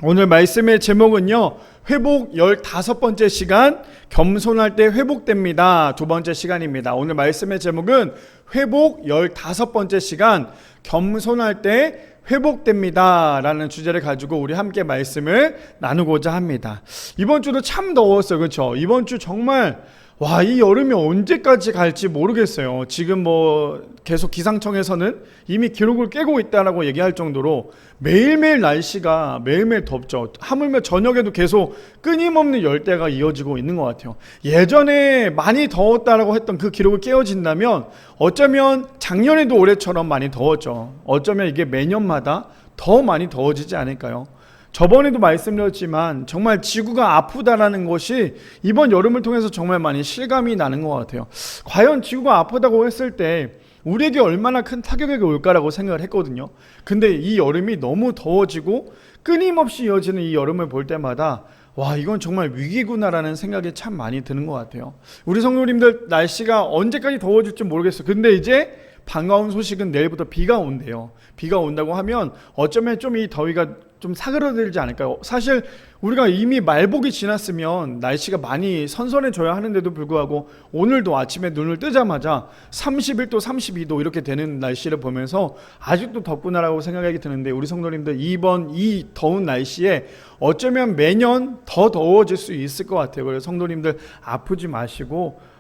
오늘 말씀의 제목은요, 회복 15번째 시간, 겸손할 때 회복됩니다. 두 번째 시간입니다. 오늘 말씀의 제목은 회복 15번째 시간, 겸손할 때 회복됩니다 라는 주제를 가지고 우리 함께 말씀을 나누고자 합니다. 이번 주도 참 더웠어요. 그렇죠? 이번 주 정말 이 여름이 언제까지 갈지 모르겠어요. 지금 계속 기상청에서는 이미 기록을 깨고 있다라고 얘기할 정도로 매일매일 날씨가 매일매일 덥죠. 하물며 저녁에도 계속 끊임없는 열대가 이어지고 있는 것 같아요. 예전에 많이 더웠다라고 했던 그 기록을 깨어진다면 어쩌면 작년에도 올해처럼 많이 더웠죠. 어쩌면 이게 매년마다 더 많이 더워지지 않을까요? 저번에도 말씀드렸지만 정말 지구가 아프다라는 것이 이번 여름을 통해서 정말 많이 실감이 나는 것 같아요. 과연 지구가 아프다고 했을 때 우리에게 얼마나 큰 타격이 올까라고 생각을 했거든요. 근데 이 여름이 너무 더워지고 끊임없이 이어지는 이 여름을 볼 때마다 이건 정말 위기구나라는 생각이 참 많이 드는 것 같아요. 우리 성도님들 날씨가 언제까지 더워질지 모르겠어요. 근데 이제 반가운 소식은 내일부터 비가 온대요. 비가 온다고 하면 어쩌면 좀 이 더위가 좀 사그러들지 않을까요? 사실 우리가 이미 말복이 지났으면 날씨가 많이 선선해져야 하는데도 불구하고 오늘도 아침에 눈을 뜨자마자 31도, 32도 이렇게 되는 날씨를 보면서 아직도 덥구나라고 생각이 드는데, 우리 성도님들 이번 이 더운 날씨에 어쩌면 매년 더 더워질 수 있을 것 같아요. 그래서 성도님들 아프지 마시고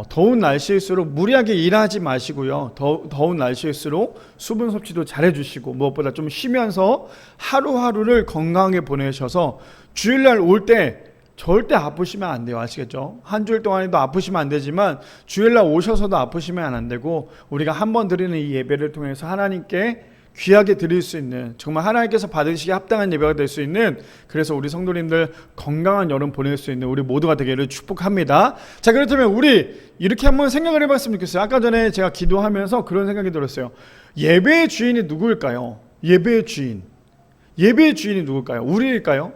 더운 날씨일수록 무리하게 일하지 마시고요. 더운 날씨일수록 수분 섭취도 잘 해주시고 무엇보다 좀 쉬면서 하루하루를 건강하게 보내셔서 주일날 올 때 절대 아프시면 안 돼요. 아시겠죠? 한 주일 동안에도 아프시면 안 되지만 주일날 오셔서도 아프시면 안 되고, 우리가 한 번 드리는 이 예배를 통해서 하나님께 귀하게 드릴 수 있는, 정말 하나님께서 받으시기에 합당한 예배가 될 수 있는, 그래서 우리 성도님들 건강한 여름 보낼 수 있는 우리 모두가 되기를 축복합니다. 자, 그렇다면 우리 이렇게 한번 생각을 해봤으면 좋겠어요. 아까 전에 제가 기도하면서 그런 생각이 들었어요. 예배의 주인이 누구일까요? 예배의 주인이 누굴까요? 우리일까요?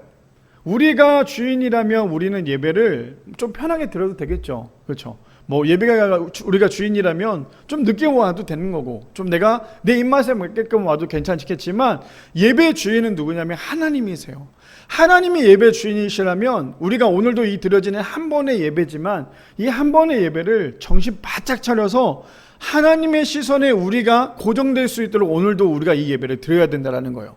우리가 주인이라면 우리는 예배를 좀 편하게 드려도 되겠죠. 그렇죠? 예배가 우리가 주인이라면 좀 늦게 와도 되는 거고, 좀 내가 내 입맛에 맞게끔 와도 괜찮겠지만, 예배의 주인은 누구냐면 하나님이세요. 하나님이 예배 주인이시라면 우리가 오늘도 이 드려지는 한 번의 예배지만 이 한 번의 예배를 정신 바짝 차려서 하나님의 시선에 우리가 고정될 수 있도록 오늘도 우리가 이 예배를 드려야 된다는 거예요.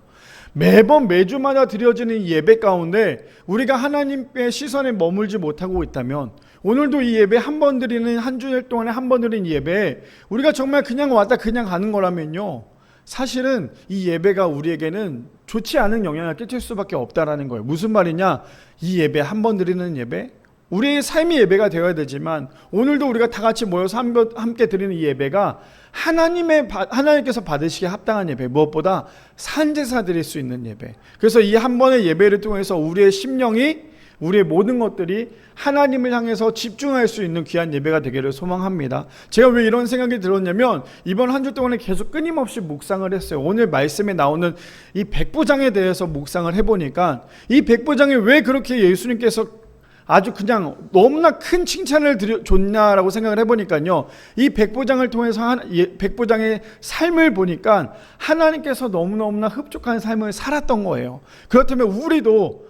매주마다 드려지는 예배 가운데 우리가 하나님의 시선에 머물지 못하고 있다면, 오늘도 이 예배 한 번 드리는, 한 주일 동안에 한 번 드리는 예배 우리가 정말 그냥 왔다 그냥 가는 거라면요, 사실은 이 예배가 우리에게는 좋지 않은 영향을 끼칠 수밖에 없다라는 거예요. 무슨 말이냐? 이 예배 한 번 드리는 예배, 우리의 삶의 예배가 되어야 되지만 오늘도 우리가 다 같이 모여서 함께 드리는 이 예배가 하나님께서 받으시기에 합당한 예배, 무엇보다 산제사 드릴 수 있는 예배. 그래서 이 한 번의 예배를 통해서 우리의 심령이, 우리의 모든 것들이 하나님을 향해서 집중할 수 있는 귀한 예배가 되기를 소망합니다. 제가 왜 이런 생각이 들었냐면, 이번 한 주 동안에 계속 끊임없이 묵상을 했어요. 오늘 말씀에 나오는 이 백부장에 대해서 묵상을 해보니까, 이 백부장이 왜 그렇게 예수님께서 아주 그냥 너무나 큰 칭찬을 줬냐라고 생각을 해보니까요, 이 백부장을 통해서 백부장의 삶을 보니까 하나님께서 너무너무나 흡족한 삶을 살았던 거예요. 그렇다면 우리도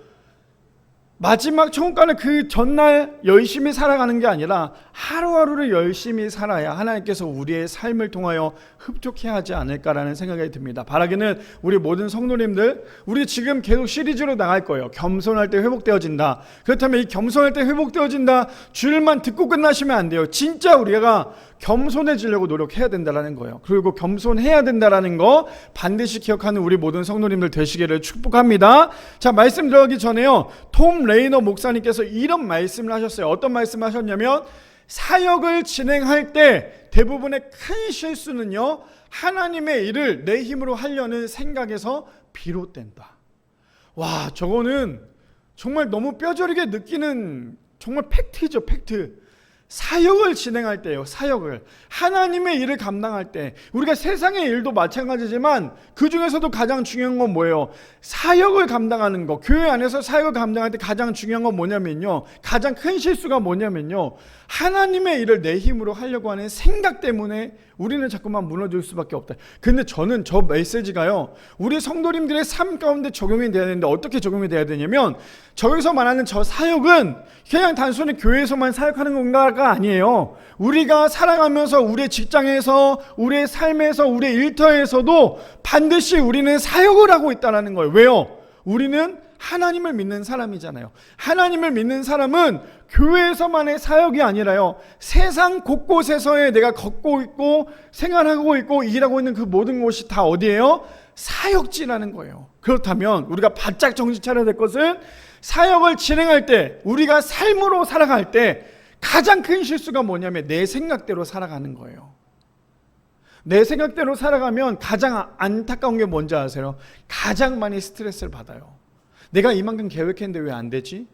마지막 천국 가는 그 전날 열심히 살아가는 게 아니라 하루하루를 열심히 살아야 하나님께서 우리의 삶을 통하여 흡족해 하지 않을까라는 생각이 듭니다. 바라기는 우리 모든 성도님들, 우리 지금 계속 시리즈로 나갈 거예요. 겸손할 때 회복되어진다. 그렇다면 이 겸손할 때 회복되어진다 줄만 듣고 끝나시면 안 돼요. 진짜 우리가 겸손해지려고 노력해야 된다는 거예요. 그리고 겸손해야 된다는 거 반드시 기억하는 우리 모든 성도님들 되시기를 축복합니다. 자, 말씀 들어가기 전에요, 톰 레이너 목사님께서 이런 말씀을 하셨어요. 어떤 말씀을 하셨냐면, 사역을 진행할 때 대부분의 큰 실수는요, 하나님의 일을 내 힘으로 하려는 생각에서 비롯된다. 저거는 정말 너무 뼈저리게 느끼는 정말 팩트죠, 팩트. 사역을 진행할 때요, 사역을, 하나님의 일을 감당할 때, 우리가 세상의 일도 마찬가지지만 그 중에서도 가장 중요한 건 뭐예요? 사역을 감당하는 거. 교회 안에서 사역을 감당할 때 가장 중요한 건 뭐냐면요, 가장 큰 실수가 뭐냐면요, 하나님의 일을 내 힘으로 하려고 하는 생각 때문에 우리는 자꾸만 무너질 수밖에 없다. 근데 저는 저 메시지가요, 우리 성도님들의 삶 가운데 적용이 돼야 되는데 어떻게 적용이 돼야 되냐면, 저기서 말하는 저 사역은 그냥 단순히 교회에서만 사역하는 건가가 아니에요. 우리가 살아가면서 우리의 직장에서, 우리의 삶에서, 우리의 일터에서도 반드시 우리는 사역을 하고 있다는 거예요. 왜요? 우리는 하나님을 믿는 사람이잖아요. 하나님을 믿는 사람은 교회에서만의 사역이 아니라요, 세상 곳곳에서의 내가 걷고 있고 생활하고 있고 일하고 있는 그 모든 곳이 다 어디예요? 사역지라는 거예요. 그렇다면 우리가 바짝 정신 차려야 될 것은, 사역을 진행할 때, 우리가 삶으로 살아갈 때 가장 큰 실수가 뭐냐면 내 생각대로 살아가는 거예요. 내 생각대로 살아가면 가장 안타까운 게 뭔지 아세요? 가장 많이 스트레스를 받아요. 내가 이만큼 계획했는데 왜 안 되지?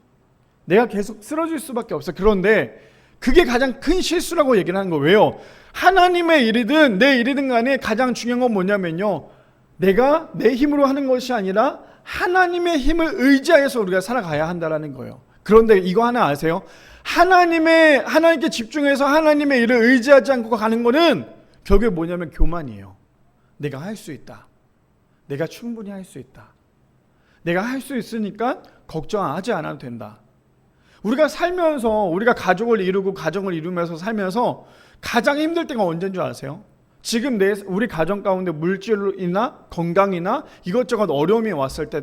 내가 계속 쓰러질 수밖에 없어. 그런데 그게 가장 큰 실수라고 얘기를 하는 거예요. 왜요? 하나님의 일이든 내 일이든 간에 가장 중요한 건 뭐냐면요, 내가 내 힘으로 하는 것이 아니라 하나님의 힘을 의지하여서 우리가 살아가야 한다는 거예요. 그런데 이거 하나 아세요? 하나님께 집중해서 하나님의 일을 의지하지 않고 가는 거는 결국에 뭐냐면 교만이에요. 내가 할 수 있다. 내가 충분히 할 수 있다. 내가 할 수 있으니까 걱정하지 않아도 된다. 우리가 살면서, 우리가 가족을 이루고 가정을 이루면서 살면서 가장 힘들 때가 언제인 줄 아세요? 지금 우리 가정 가운데 물질이나 건강이나 이것저것 어려움이 왔을 때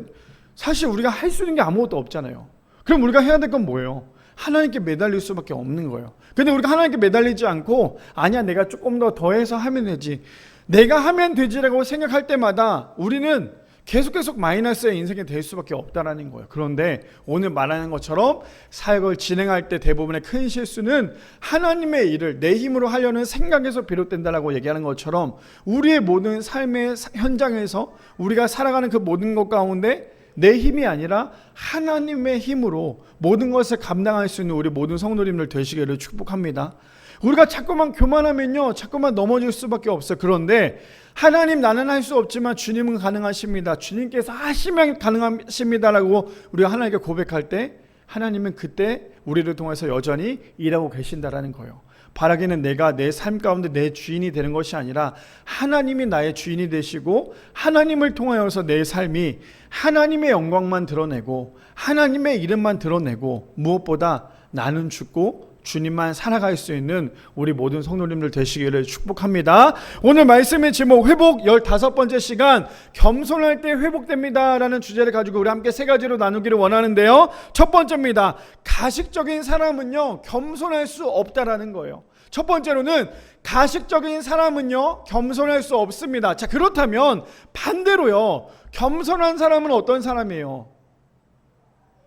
사실 우리가 할 수 있는 게 아무것도 없잖아요. 그럼 우리가 해야 될 건 뭐예요? 하나님께 매달릴 수밖에 없는 거예요. 근데 우리가 하나님께 매달리지 않고, 아니야 내가 조금 더해서 하면 되지, 내가 하면 되지라고 생각할 때마다 우리는 계속 마이너스의 인생이 될 수밖에 없다라는 거예요. 그런데 오늘 말하는 것처럼 사역을 진행할 때 대부분의 큰 실수는 하나님의 일을 내 힘으로 하려는 생각에서 비롯된다라고 얘기하는 것처럼, 우리의 모든 삶의 현장에서 우리가 살아가는 그 모든 것 가운데 내 힘이 아니라 하나님의 힘으로 모든 것을 감당할 수 있는 우리 모든 성도님들 되시기를 축복합니다. 우리가 자꾸만 교만하면요, 자꾸만 넘어질 수밖에 없어요. 그런데 하나님, 나는 할 수 없지만 주님은 가능하십니다, 주님께서 하시면 가능하십니다라고 우리가 하나님께 고백할 때, 하나님은 그때 우리를 통해서 여전히 일하고 계신다라는 거예요. 바라기는 내가 내 삶 가운데 내 주인이 되는 것이 아니라 하나님이 나의 주인이 되시고, 하나님을 통하여서 내 삶이 하나님의 영광만 드러내고 하나님의 이름만 드러내고, 무엇보다 나는 죽고 주님만 살아갈 수 있는 우리 모든 성도님들 되시기를 축복합니다. 오늘 말씀의 제목, 회복 15번째 시간, 겸손할 때 회복됩니다 라는 주제를 가지고 우리 함께 세 가지로 나누기를 원하는데요, 첫 번째입니다. 가식적인 사람은요 겸손할 수 없다라는 거예요. 첫 번째로는 가식적인 사람은요 겸손할 수 없습니다. 자, 그렇다면 반대로요, 겸손한 사람은 어떤 사람이에요?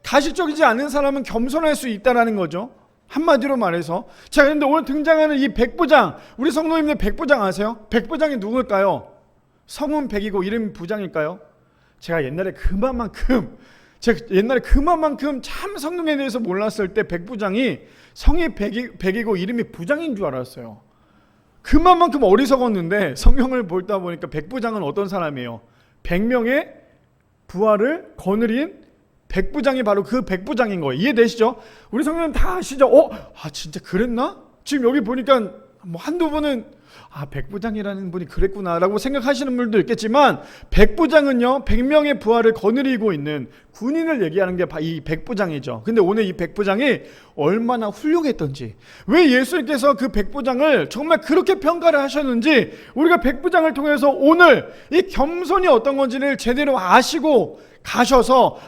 가식적이지 않은 사람은 겸손할 수 있다라는 거죠. 한마디로 말해서. 자, 그런데 오늘 등장하는 이 백부장, 우리 성도님들 백부장 아세요? 백부장이 누굴까요? 성은 백이고 이름이 부장일까요? 제가 옛날에 그만큼 참 성경에 대해서 몰랐을 때 백부장이 성이 백이고 이름이 부장인 줄 알았어요. 그만큼 어리석었는데 성경을 보다 보니까 백부장은 어떤 사람이에요? 100명의 부하를 거느린 백부장이 바로 그 백부장인 거예요. 이해되시죠? 우리 성도님 다 아시죠? 진짜 그랬나? 지금 여기 보니까 뭐 한두 분은 백부장이라는 분이 그랬구나 라고 생각하시는 분들도 있겠지만, 백부장은요 100명의 부하를 거느리고 있는 군인을 얘기하는 게 이 백부장이죠. 근데 오늘 이 백부장이 얼마나 훌륭했던지, 왜 예수님께서 그 백부장을 정말 그렇게 평가를 하셨는지, 우리가 백부장을 통해서 오늘 이 겸손이 어떤 건지를 제대로 아시고 가셔서,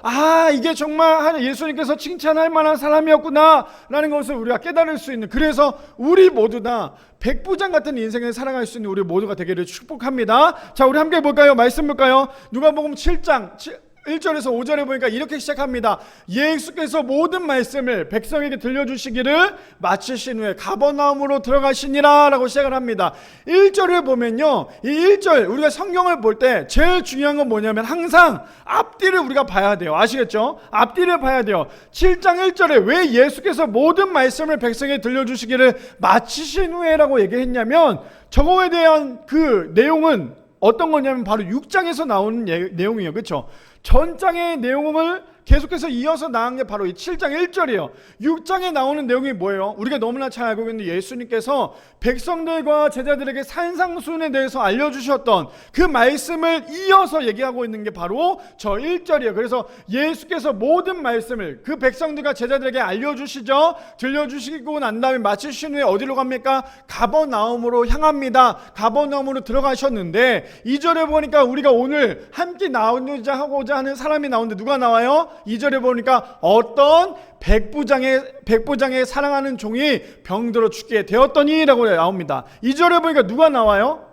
이게 정말 예수님께서 칭찬할 만한 사람이었구나 라는 것을 우리가 깨달을 수 있는, 그래서 우리 모두 다 백부장 같은 인생을 살아갈 수 있는 우리 모두가 되기를 축복합니다. 자, 우리 함께 볼까요? 말씀 볼까요? 누가복음 7장 1절에서 5절에 보니까 이렇게 시작합니다. 예수께서 모든 말씀을 백성에게 들려주시기를 마치신 후에 가버나움으로 들어가시니라 라고 시작을 합니다. 1절을 보면요, 이 1절 우리가 성경을 볼 때 제일 중요한 건 뭐냐면 항상 앞뒤를 우리가 봐야 돼요. 아시겠죠? 앞뒤를 봐야 돼요. 7장 1절에 왜 예수께서 모든 말씀을 백성에게 들려주시기를 마치신 후에 라고 얘기했냐면, 저거에 대한 그 내용은 어떤 거냐면 바로 6장에서 나오는 내용이에요. 그렇죠? 전장의 내용을 계속해서 이어서 나간 게 바로 이 7장 1절이에요. 6장에 나오는 내용이 뭐예요? 우리가 너무나 잘 알고 있는 예수님께서 백성들과 제자들에게 산상수훈에 대해서 알려주셨던 그 말씀을 이어서 얘기하고 있는 게 바로 저 1절이에요. 그래서 예수께서 모든 말씀을 그 백성들과 제자들에게 알려주시죠. 들려주시고 난 다음에 마치신 후에 어디로 갑니까? 가버나움으로 향합니다. 가버나움으로 들어가셨는데 2절에 보니까 우리가 오늘 함께 나오자 하고자 하는 사람이 나오는데 누가 나와요? 2절에 보니까 어떤 백부장의 사랑하는 종이 병들어 죽게 되었더니 라고 나옵니다. 2절에 보니까 누가 나와요?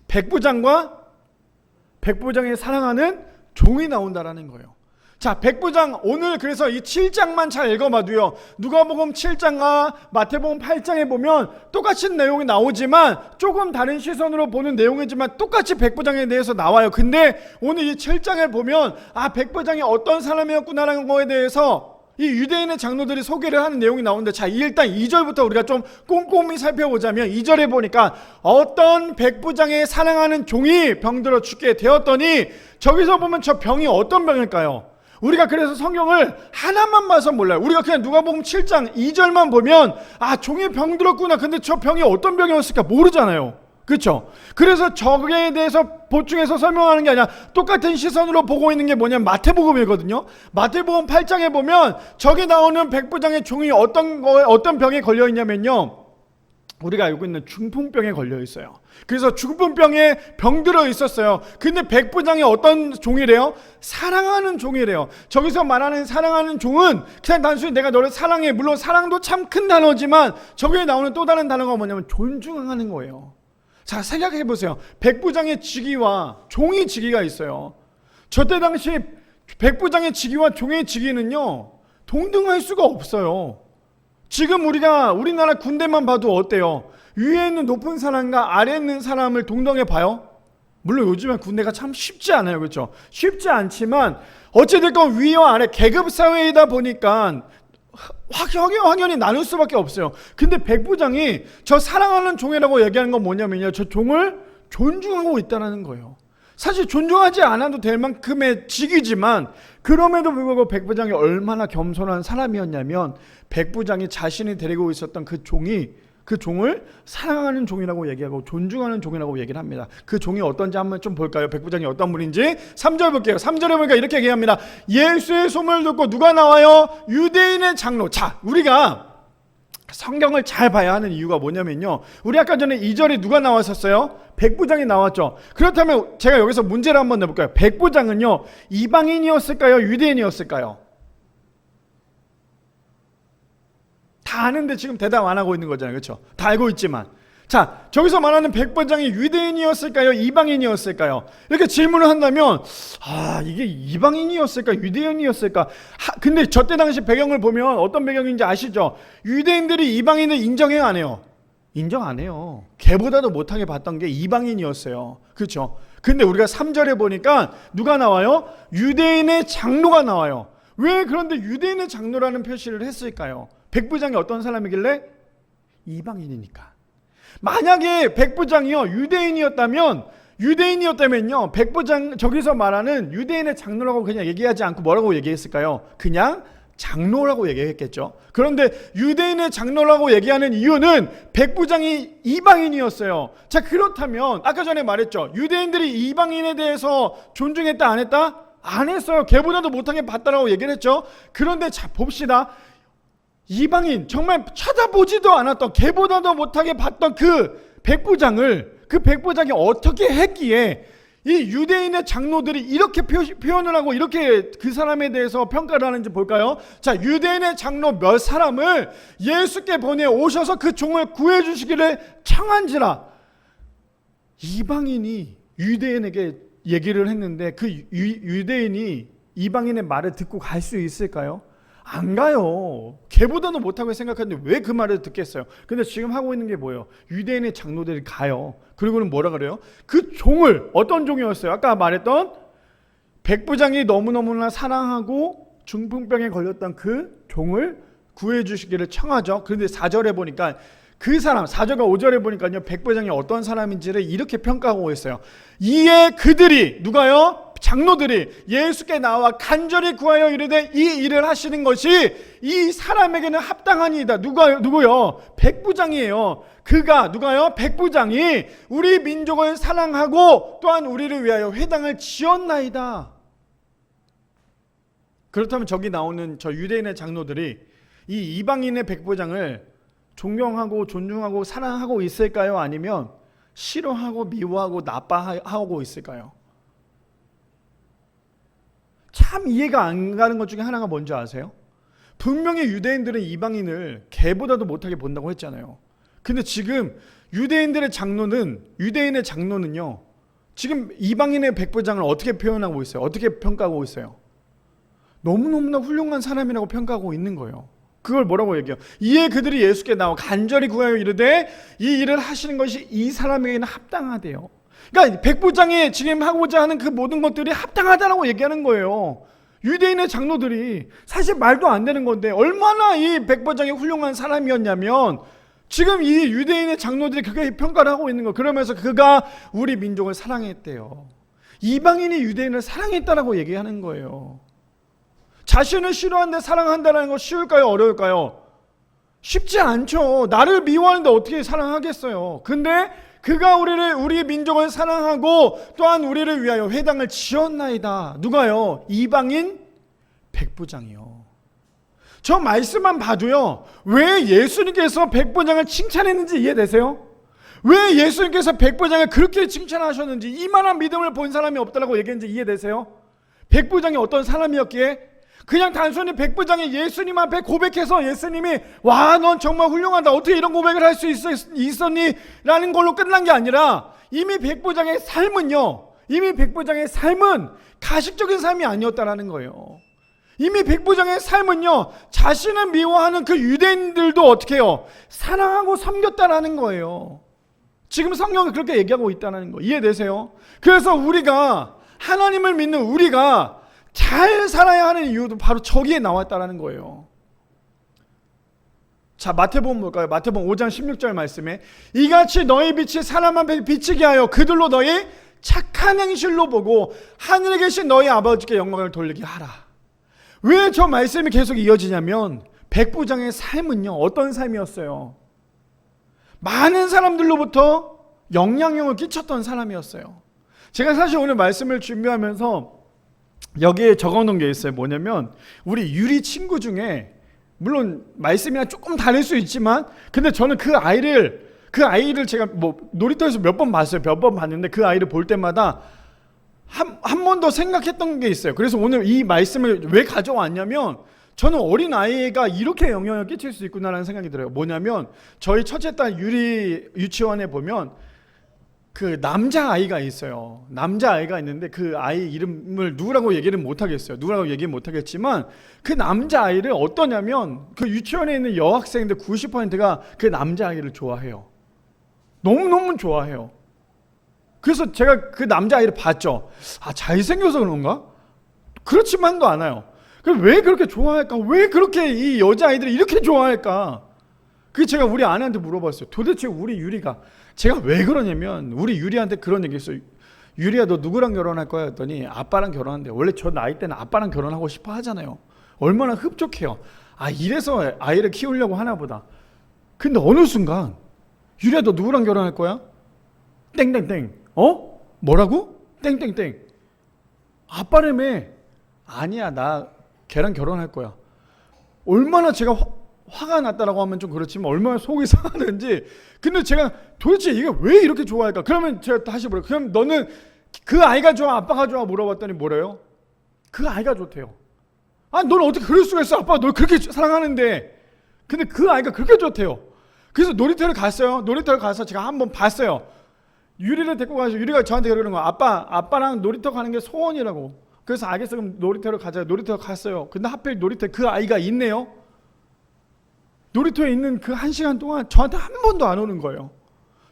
백부장의 사랑하는 종이 나온다라는 거예요. 자, 백부장 오늘 그래서 이 7장만 잘 읽어봐도요, 누가복음 7장과 마태복음 8장에 보면 똑같은 내용이 나오지만 조금 다른 시선으로 보는 내용이지만 똑같이 백부장에 대해서 나와요. 근데 오늘 이 7장을 보면 백부장이 어떤 사람이었구나라는 거에 대해서 이 유대인의 장로들이 소개를 하는 내용이 나오는데, 자, 일단 2절부터 우리가 좀 꼼꼼히 살펴보자면 2절에 보니까 어떤 백부장의 사랑하는 종이 병들어 죽게 되었더니, 저기서 보면 저 병이 어떤 병일까요? 우리가 그래서 성경을 하나만 봐서 몰라요. 우리가 그냥 누가복음 7장 2절만 보면 종이 병들었구나. 근데 저 병이 어떤 병이었을까 모르잖아요. 그렇죠? 그래서 저기에 대해서 보충해서 설명하는 게 아니라 똑같은 시선으로 보고 있는 게 뭐냐면 마태복음이거든요. 마태복음 8장에 보면 저기 나오는 백부장의 종이 어떤 병에 걸려 있냐면요, 우리가 알고 있는 중풍병에 걸려 있어요. 그래서 중풍병에 병들어 있었어요. 근데 백부장이 어떤 종이래요? 사랑하는 종이래요. 저기서 말하는 사랑하는 종은 그냥 단순히 내가 너를 사랑해, 물론 사랑도 참 큰 단어지만 저기에 나오는 또 다른 단어가 뭐냐면 존중하는 거예요. 자, 생각해 보세요. 백부장의 직위와 종의 직위가 있어요. 저때 당시 백부장의 직위와 종의 직위는요, 동등할 수가 없어요. 지금 우리나라 군대만 봐도 어때요? 위에 있는 높은 사람과 아래에 있는 사람을 동등하게 봐요? 물론 요즘에 군대가 참 쉽지 않아요. 그렇죠? 쉽지 않지만 어찌됐건 위와 아래 계급 사회이다 보니까 확연히 나눌 수밖에 없어요. 근데 백부장이 저 사랑하는 종이라고 얘기하는 건 뭐냐면요, 저 종을 존중하고 있다는 거예요. 사실 존중하지 않아도 될 만큼의 직위지만 그럼에도 불구하고 백부장이 얼마나 겸손한 사람이었냐면 백부장이 자신이 데리고 있었던 그 종을 사랑하는 종이라고 얘기하고 존중하는 종이라고 얘기를 합니다. 그 종이 어떤지 한번 좀 볼까요? 백부장이 어떤 분인지 3절 볼게요. 3절에 보니까 이렇게 얘기합니다. 예수의 소문을 듣고 누가 나와요? 유대인의 장로. 자, 우리가 성경을 잘 봐야 하는 이유가 뭐냐면요, 우리 아까 전에 2절에 누가 나왔었어요? 백부장이 나왔죠. 그렇다면 제가 여기서 문제를 한번 내볼까요? 백부장은요, 이방인이었을까요? 유대인이었을까요? 다 아는데 지금 대답 안 하고 있는 거잖아요. 그렇죠? 다 알고 있지만. 자, 저기서 말하는 백부장이 유대인이었을까요? 이방인이었을까요? 이렇게 질문을 한다면 이게 이방인이었을까? 유대인이었을까? 근데 저때 당시 배경을 보면 어떤 배경인지 아시죠? 유대인들이 이방인을 인정해요, 안 해요? 인정 안 해요. 걔보다도 못하게 봤던 게 이방인이었어요. 그렇죠? 근데 우리가 3절에 보니까 누가 나와요? 유대인의 장로가 나와요. 왜 그런데 유대인의 장로라는 표시를 했을까요? 백부장이 어떤 사람이길래? 이방인이니까. 만약에 백부장이요 유대인이었다면요, 백부장 저기서 말하는 유대인의 장로라고 그냥 얘기하지 않고 뭐라고 얘기했을까요? 그냥 장로라고 얘기했겠죠. 그런데 유대인의 장로라고 얘기하는 이유는 백부장이 이방인이었어요. 자, 그렇다면 아까 전에 말했죠. 유대인들이 이방인에 대해서 존중했다 안 했다? 안 했어요. 걔보다도 못하게 봤다라고 얘기를 했죠. 그런데 자, 봅시다. 이방인, 정말 쳐다보지도 않았던, 걔보다도 못하게 봤던 그 백부장이 어떻게 했기에 이 유대인의 장로들이 이렇게 표현을 하고 이렇게 그 사람에 대해서 평가를 하는지 볼까요? 자, 유대인의 장로 몇 사람을 예수께 보내 오셔서 그 종을 구해 주시기를 청한지라. 이방인이 유대인에게 얘기를 했는데 그 유대인이 이방인의 말을 듣고 갈 수 있을까요? 안 가요. 걔보다도 못하고 생각하는데 왜 그 말을 듣겠어요? 근데 지금 하고 있는 게 뭐예요? 유대인의 장로들이 가요. 그리고는 뭐라 그래요? 그 종을, 어떤 종이었어요? 아까 말했던 백부장이 너무너무나 사랑하고 중풍병에 걸렸던 그 종을 구해주시기를 청하죠. 그런데 4절에 보니까 그 사람, 4절과 5절에 보니까요, 백부장이 어떤 사람인지를 이렇게 평가하고 있어요. 이에 그들이, 누가요? 장로들이 예수께 나와 간절히 구하여 이르되 이 일을 하시는 것이 이 사람에게는 합당하니이다. 누구요? 백부장이에요. 그가 누가요? 백부장이 우리 민족을 사랑하고 또한 우리를 위하여 회당을 지었나이다. 그렇다면 저기 나오는 저 유대인의 장로들이 이 이방인의 백부장을 존경하고 존중하고 사랑하고 있을까요? 아니면 싫어하고 미워하고 나빠하고 있을까요? 참 이해가 안 가는 것 중에 하나가 뭔지 아세요? 분명히 유대인들은 이방인을 개보다도 못하게 본다고 했잖아요. 근데 지금 유대인의 장로는요, 지금 이방인의 백부장을 어떻게 표현하고 있어요? 어떻게 평가하고 있어요? 너무너무나 훌륭한 사람이라고 평가하고 있는 거예요. 그걸 뭐라고 얘기해요? 이에 그들이 예수께 나와 간절히 구하여 이르되 이 일을 하시는 것이 이 사람에게는 합당하대요. 그러니까 백부장이 지금 하고자 하는 그 모든 것들이 합당하다라고 얘기하는 거예요. 유대인의 장로들이 사실 말도 안 되는 건데 얼마나 이 백부장이 훌륭한 사람이었냐면 지금 이 유대인의 장로들이 그렇게 평가를 하고 있는 거예요. 그러면서 그가 우리 민족을 사랑했대요. 이방인이 유대인을 사랑했다라고 얘기하는 거예요. 자신을 싫어하는데 사랑한다는 거 쉬울까요? 어려울까요? 쉽지 않죠. 나를 미워하는데 어떻게 사랑하겠어요? 근데 그가 우리 민족을 사랑하고 또한 우리를 위하여 회당을 지었나이다. 누가요? 이방인 백부장이요. 저 말씀만 봐도요, 왜 예수님께서 백부장을 칭찬했는지 이해되세요? 왜 예수님께서 백부장을 그렇게 칭찬하셨는지, 이만한 믿음을 본 사람이 없다라고 얘기했는지 이해되세요? 백부장이 어떤 사람이었기에? 그냥 단순히 백부장이 예수님 앞에 고백해서 예수님이 와, 넌 정말 훌륭하다, 어떻게 이런 고백을 할 수 있었니? 라는 걸로 끝난 게 아니라 이미 백부장의 삶은 가식적인 삶이 아니었다라는 거예요. 이미 백부장의 삶은요, 자신을 미워하는 그 유대인들도 어떻게 해요? 사랑하고 섬겼다라는 거예요. 지금 성경은 그렇게 얘기하고 있다는 거 이해되세요? 그래서 우리가 하나님을 믿는 우리가 잘 살아야 하는 이유도 바로 저기에 나왔다라는 거예요. 자, 마태복음 볼까요? 마태복음 5장 16절 말씀에 이같이 너희 빛이 사람 앞에 비치게 하여 그들로 너희 착한 행실로 보고 하늘에 계신 너희 아버지께 영광을 돌리게 하라. 왜 저 말씀이 계속 이어지냐면 백부장의 삶은요, 어떤 삶이었어요? 많은 사람들로부터 영향력을 끼쳤던 사람이었어요. 제가 사실 오늘 말씀을 준비하면서 여기에 적어놓은 게 있어요. 뭐냐면 우리 유리 친구 중에 물론 말씀이랑 조금 다를 수 있지만 근데 저는 그 아이를 제가 뭐 놀이터에서 몇 번 봤어요. 몇 번 봤는데 그 아이를 볼 때마다 한 번 더 생각했던 게 있어요. 그래서 오늘 이 말씀을 왜 가져왔냐면 저는 어린 아이가 이렇게 영향을 끼칠 수 있구나라는 생각이 들어요. 뭐냐면 저희 첫째 딸 유리 유치원에 보면 그 남자아이가 있어요. 남자아이가 있는데 그 아이 이름을 누구라고 얘기를 못하겠어요. 누구라고 얘기 못하겠지만 그 남자아이를 어떠냐면 그 유치원에 있는 여학생들 90%가 그 남자아이를 좋아해요. 너무너무 좋아해요. 그래서 제가 그 남자아이를 봤죠. 아, 잘생겨서 그런가? 그렇지만도 않아요. 그럼 왜 그렇게 좋아할까? 왜 그렇게 이 여자아이들이 이렇게 좋아할까? 그게 제가 우리 아내한테 물어봤어요. 도대체 우리 유리가, 제가 왜 그러냐면 우리 유리한테 그런 얘기 했어요. 유리야, 너 누구랑 결혼할 거야? 했더니 아빠랑 결혼한대. 원래 저 나이 때는 아빠랑 결혼하고 싶어 하잖아요. 얼마나 흡족해요. 아, 이래서 아이를 키우려고 하나 보다. 근데 어느 순간 유리야, 너 누구랑 결혼할 거야? 땡땡땡. 뭐라고? 땡땡땡. 아빠라며. 아니야, 나 걔랑 결혼할 거야. 얼마나 제가 화가 났다라고 하면 좀 그렇지만 얼마나 속이 상하는지. 근데 제가 도대체 이게 왜 이렇게 좋아할까? 그러면 제가 다시 물어요. 그럼 너는 그 아이가 좋아, 아빠가 좋아? 물어봤더니 뭐래요? 그 아이가 좋대요. 아, 너는 어떻게 그럴 수가 있어? 아빠가 널 그렇게 사랑하는데. 근데 그 아이가 그렇게 좋대요. 그래서 놀이터를 갔어요. 놀이터를 가서 제가 한번 봤어요. 유리를 데리고 가서 유리가 저한테 그러는 거야. 아빠랑 놀이터 가는 게 소원이라고. 그래서 알겠어, 그럼 놀이터를 가자. 놀이터 갔어요. 근데 하필 놀이터에 그 아이가 있네요. 놀이터에 있는 그 1시간 동안 저한테 한 번도 안 오는 거예요.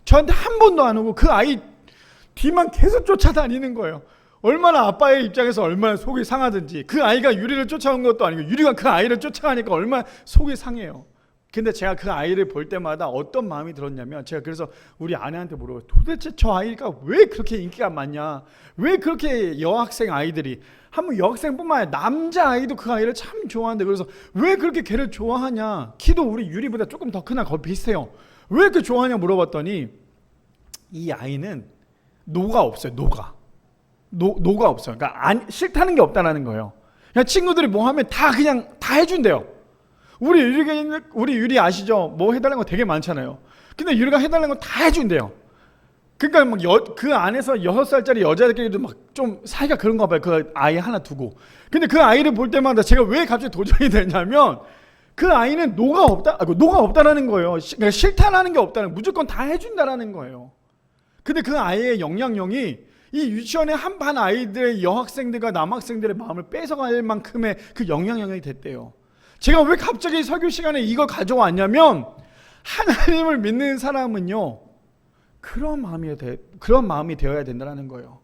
저한테 한 번도 안 오고 그 아이 뒤만 계속 쫓아다니는 거예요. 얼마나 아빠의 입장에서 얼마나 속이 상하든지. 그 아이가 유리를 쫓아온 것도 아니고 유리가 그 아이를 쫓아가니까 얼마나 속이 상해요. 근데 제가 그 아이를 볼 때마다 어떤 마음이 들었냐면, 제가 그래서 우리 아내한테 물어요. 도대체 저 아이가 왜 그렇게 인기가 많냐? 왜 그렇게 여학생 아이들이, 한번 여학생뿐만 아니라 남자 아이도 그 아이를 참 좋아하는데, 그래서 왜 그렇게 걔를 좋아하냐? 키도 우리 유리보다 조금 더 크나 거의 비슷해요. 왜 이렇게 좋아하냐 물어봤더니, 이 아이는 노가 없어요. 노가 없어요. 그러니까 싫다는 게 없다라는 거예요. 그냥 친구들이 뭐 하면 다 그냥 다 해준대요. 우리 유리 아시죠? 뭐 해달라는 거 되게 많잖아요. 근데 유리가 해달라는 거 다 해준대요. 그러니까 막 그 안에서 6살짜리 여자들끼리도 막 좀 사이가 그런가 봐요. 그 아이 하나 두고. 근데 그 아이를 볼 때마다 제가 왜 갑자기 도전이 되냐면, 그 아이는 노가 없다라는 거예요. 그러니까 싫다라는 게 없다는, 무조건 다 해준다라는 거예요. 근데 그 아이의 영향력이 이 유치원의 한 반 아이들의 여학생들과 남학생들의 마음을 뺏어갈 만큼의 그 영향력이 됐대요. 제가 왜 갑자기 설교 시간에 이걸 가져왔냐면, 하나님을 믿는 사람은요, 그런 마음이 되어야 된다는 거예요.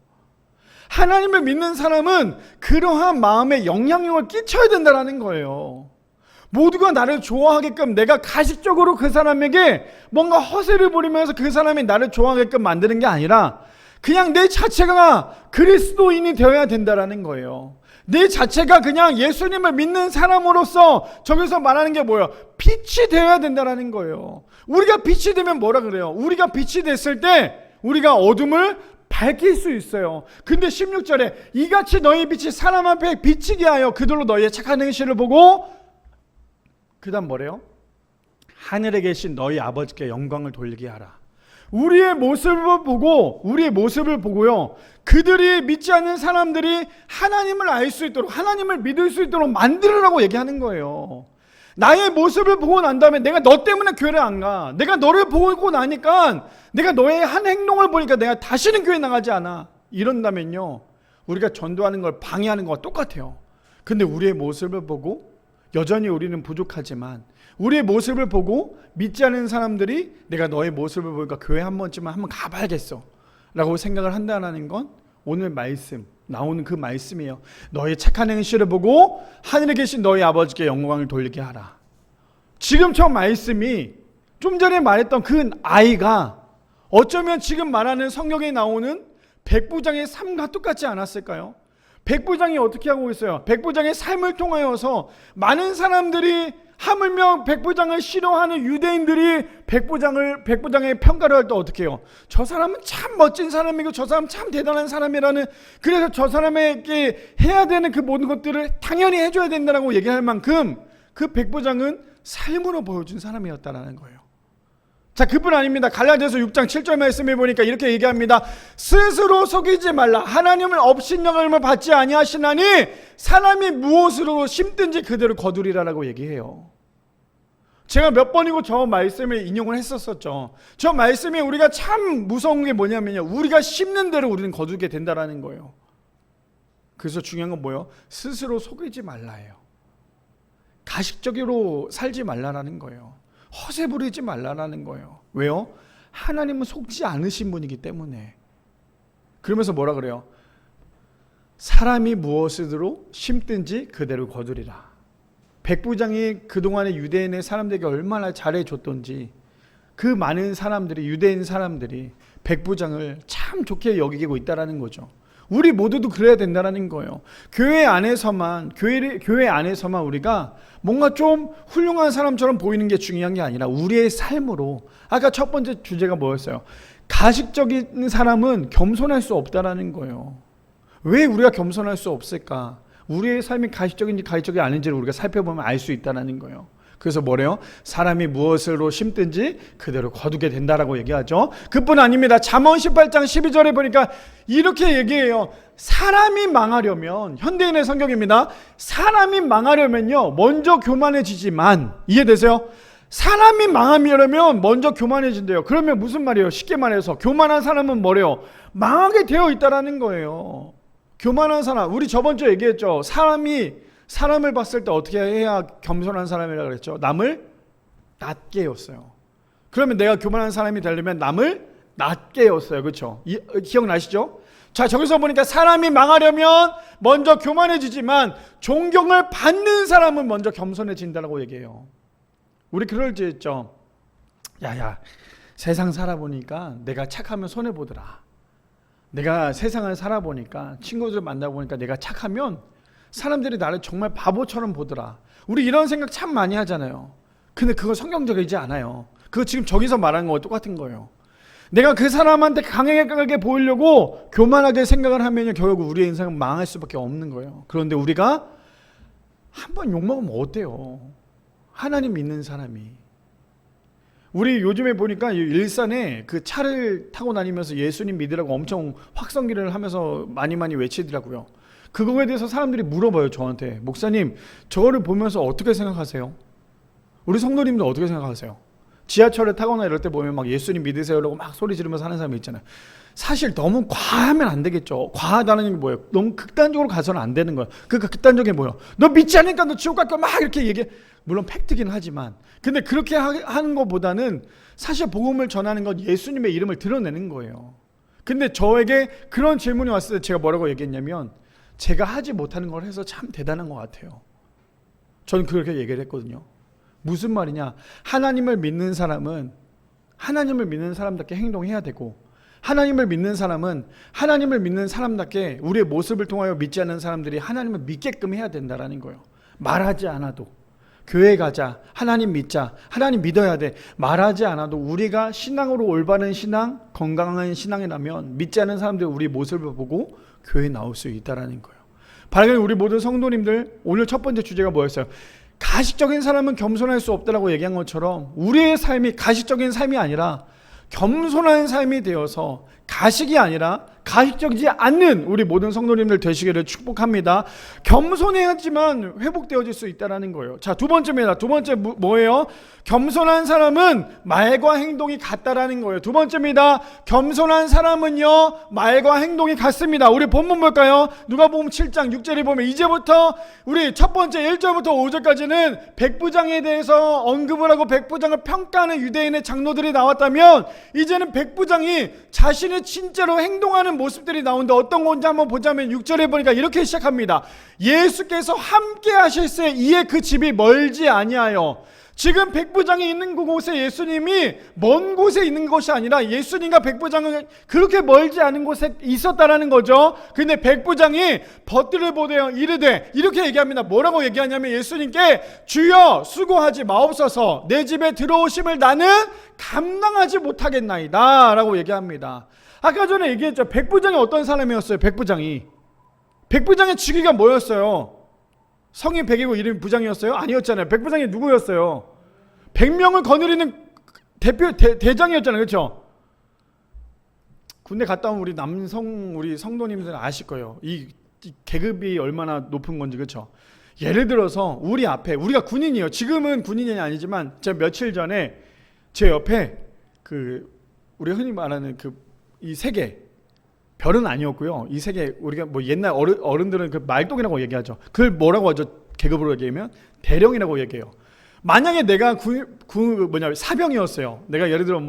하나님을 믿는 사람은 그러한 마음에 영향력을 끼쳐야 된다는 거예요. 모두가 나를 좋아하게끔 내가 가식적으로 그 사람에게 뭔가 허세를 부리면서 그 사람이 나를 좋아하게끔 만드는 게 아니라, 그냥 내 자체가 그리스도인이 되어야 된다는 거예요. 내 자체가 그냥 예수님을 믿는 사람으로서, 저기서 말하는 게 뭐예요? 빛이 되어야 된다는 거예요. 우리가 빛이 되면 뭐라 그래요? 우리가 빛이 됐을 때 우리가 어둠을 밝힐 수 있어요. 근데 16절에 이같이 너희 빛이 사람 앞에 비치게 하여 그들로 너희의 착한 행실을 보고, 그 다음 뭐래요? 하늘에 계신 너희 아버지께 영광을 돌리게 하라. 우리의 모습을 보고요, 그들이 믿지 않는 사람들이 하나님을 알 수 있도록, 하나님을 믿을 수 있도록 만들으라고 얘기하는 거예요. 나의 모습을 보고 난 다음에 내가 너 때문에 교회를 안 가. 내가 너를 보고 나니까, 내가 너의 한 행동을 보니까 내가 다시는 교회 나가지 않아. 이런다면요, 우리가 전도하는 걸 방해하는 거와 똑같아요. 근데 우리의 모습을 보고, 여전히 우리는 부족하지만 우리의 모습을 보고 믿지 않는 사람들이 내가 너의 모습을 보니까 교회 한 번쯤은 한번 가봐야겠어 라고 생각을 한다는 건 오늘 말씀, 나오는 그 말씀이에요. 너의 착한 행실을 보고 하늘에 계신 너희 아버지께 영광을 돌리게 하라. 지금 저 말씀이 좀 전에 말했던 그 아이가 어쩌면 지금 말하는 성경에 나오는 백부장의 삶과 똑같지 않았을까요? 백부장이 어떻게 하고 있어요? 백부장의 삶을 통하여서 많은 사람들이, 하물며 백부장을 싫어하는 유대인들이 백부장의 평가를 할 때 어떻게 해요? 저 사람은 참 멋진 사람이고 저 사람 참 대단한 사람이라는, 그래서 저 사람에게 해야 되는 그 모든 것들을 당연히 해줘야 된다고 얘기할 만큼 그 백부장은 삶으로 보여준 사람이었다는 거예요. 자, 그뿐 아닙니다. 갈라디아서 6장 7절 말씀해 보니까 이렇게 얘기합니다. 스스로 속이지 말라. 하나님을 업신여김을 받지 아니하시나니 사람이 무엇으로 심든지 그대로 거두리라라고 얘기해요. 제가 몇 번이고 저 말씀을 인용을 했었죠. 저 말씀에 우리가 참 무서운 게 뭐냐면요, 우리가 심는 대로 우리는 거두게 된다라는 거예요. 그래서 중요한 건 뭐예요? 스스로 속이지 말라예요. 가식적으로 살지 말라라는 거예요. 허세 부리지 말라라는 거예요. 왜요? 하나님은 속지 않으신 분이기 때문에. 그러면서 뭐라 그래요? 사람이 무엇으로 심든지 그대로 거두리라. 백부장이 그동안의 유대인의 사람들에게 얼마나 잘해줬던지, 그 많은 사람들이, 유대인 사람들이 백부장을 참 좋게 여기고 있다라는 거죠. 우리 모두도 그래야 된다는 거예요. 교회 안에서만 우리가 뭔가 좀 훌륭한 사람처럼 보이는 게 중요한 게 아니라 우리의 삶으로, 아까 첫 번째 주제가 뭐였어요? 가식적인 사람은 겸손할 수 없다라는 거예요. 왜 우리가 겸손할 수 없을까? 우리의 삶이 가식적인지 가식적이 아닌지를 우리가 살펴보면 알 수 있다는 거예요. 그래서 뭐래요? 사람이 무엇으로 심든지 그대로 거두게 된다라고 얘기하죠. 그뿐 아닙니다. 잠언 18장 12절에 보니까 이렇게 얘기해요. 사람이 망하려면, 현대인의 성경입니다. 사람이 망하려면요, 먼저 교만해지지만, 이해되세요? 사람이 망하려면 먼저 교만해진대요. 그러면 무슨 말이에요? 쉽게 말해서 교만한 사람은 뭐래요? 망하게 되어 있다라는 거예요. 교만한 사람, 우리 저번 주에 얘기했죠. 사람을 봤을 때 어떻게 해야 겸손한 사람이라고 그랬죠? 남을 낮게 였어요. 그러면 내가 교만한 사람이 되려면 남을 낮게 였어요. 그렇죠? 기억나시죠? 자, 저기서 보니까 사람이 망하려면 먼저 교만해지지만 존경을 받는 사람은 먼저 겸손해진다고 얘기해요. 우리 그럴 때 있죠. 야야, 세상 살아보니까 내가 착하면 손해보더라. 내가 세상을 살아보니까 친구들 만나보니까 내가 착하면 사람들이 나를 정말 바보처럼 보더라. 우리 이런 생각 참 많이 하잖아요. 근데 그거 성경적이지 않아요. 그거 지금 저기서 말하는 거와 똑같은 거예요. 내가 그 사람한테 강하게 보이려고 교만하게 생각을 하면 결국 우리의 인생은 망할 수밖에 없는 거예요. 그런데 우리가 한번 욕먹으면 어때요? 하나님 믿는 사람이. 우리 요즘에 보니까 일산에 그 차를 타고 다니면서 예수님 믿으라고 엄청 확성기를 하면서 많이 외치더라고요. 그거에 대해서 사람들이 물어봐요, 저한테. 목사님, 저거를 보면서 어떻게 생각하세요? 우리 성도님들 어떻게 생각하세요? 지하철을 타거나 이럴 때 보면 막 예수님 믿으세요라고 막 소리 지르면서 하는 사람이 있잖아요. 사실 너무 과하면 안 되겠죠. 과하다는 게 뭐예요? 너무 극단적으로 가서는 안 되는 거예요. 그 극단적인 게 뭐예요? 너 믿지 않으니까 너 지옥 갈 거야 막 이렇게 얘기해. 물론 팩트긴 하지만, 근데 그렇게 하는 것보다는 사실 복음을 전하는 건 예수님의 이름을 드러내는 거예요. 근데 저에게 그런 질문이 왔을 때 제가 뭐라고 얘기했냐면, 제가 하지 못하는 걸 해서 참 대단한 것 같아요. 저는 그렇게 얘기를 했거든요. 무슨 말이냐? 하나님을 믿는 사람은 하나님을 믿는 사람답게 행동해야 되고, 하나님을 믿는 사람은 하나님을 믿는 사람답게 우리의 모습을 통하여 믿지 않는 사람들이 하나님을 믿게끔 해야 된다라는 거예요. 말하지 않아도 교회 가자, 하나님 믿자, 하나님 믿어야 돼, 말하지 않아도 우리가 신앙으로 올바른 신앙, 건강한 신앙이라면 믿지 않는 사람들이 우리 모습을 보고 교회에 나올 수 있다라는 거예요. 바라기는 우리 모든 성도님들, 오늘 첫 번째 주제가 뭐였어요? 가식적인 사람은 겸손할 수 없다라고 얘기한 것처럼 우리의 삶이 가식적인 삶이 아니라 겸손한 삶이 되어서 가식이 아니라 가식적이지 않는 우리 모든 성도님들 되시기를 축복합니다. 겸손해야지만 회복되어질 수 있다는 거예요. 자, 두 번째입니다. 두 번째 뭐예요? 겸손한 사람은 말과 행동이 같다라는 거예요. 두 번째입니다. 겸손한 사람은요, 말과 행동이 같습니다. 우리 본문 볼까요? 누가복음 7장 6절에 보면 이제부터 우리 첫 번째 1절부터 5절까지는 백부장에 대해서 언급을 하고 백부장을 평가하는 유대인의 장로들이 나왔다면, 이제는 백부장이 자신의 진짜로 행동하는 모습들이 나오는데 어떤 건지 한번 보자면 6절에 보니까 이렇게 시작합니다. 예수께서 함께 하실새 이에 그 집이 멀지 아니하여. 지금 백부장이 있는 그곳에 예수님이 먼 곳에 있는 것이 아니라 예수님과 백부장은 그렇게 멀지 않은 곳에 있었다라는 거죠. 근데 백부장이 벗들을 보되어 이르되, 이렇게 얘기합니다. 뭐라고 얘기하냐면 예수님께 주여 수고하지 마옵소서, 내 집에 들어오심을 나는 감당하지 못하겠나이다 라고 얘기합니다. 아까 전에 얘기했죠. 백부장이 어떤 사람이었어요? 백부장의 직위가 뭐였어요? 성이 백이고 이름이 부장이었어요? 아니었잖아요. 백부장이 누구였어요? 100명을 거느리는 대장이었잖아요. 그렇죠? 군대 갔다 온 우리 성도님들은 아실 거예요. 이 계급이 얼마나 높은 건지. 그렇죠? 예를 들어서 우리 앞에, 우리가 군인이에요. 지금은 군인이 아니지만 제가 며칠 전에 제 옆에 우리 흔히 말하는 이 세계, 별은 아니었고요. 이 세계, 우리가 뭐 옛날 어른들은 그 말똥이라고 얘기하죠. 그걸 뭐라고 하죠? 계급으로 얘기하면 대령이라고 얘기해요. 만약에 내가 사병이었어요. 내가 예를 들어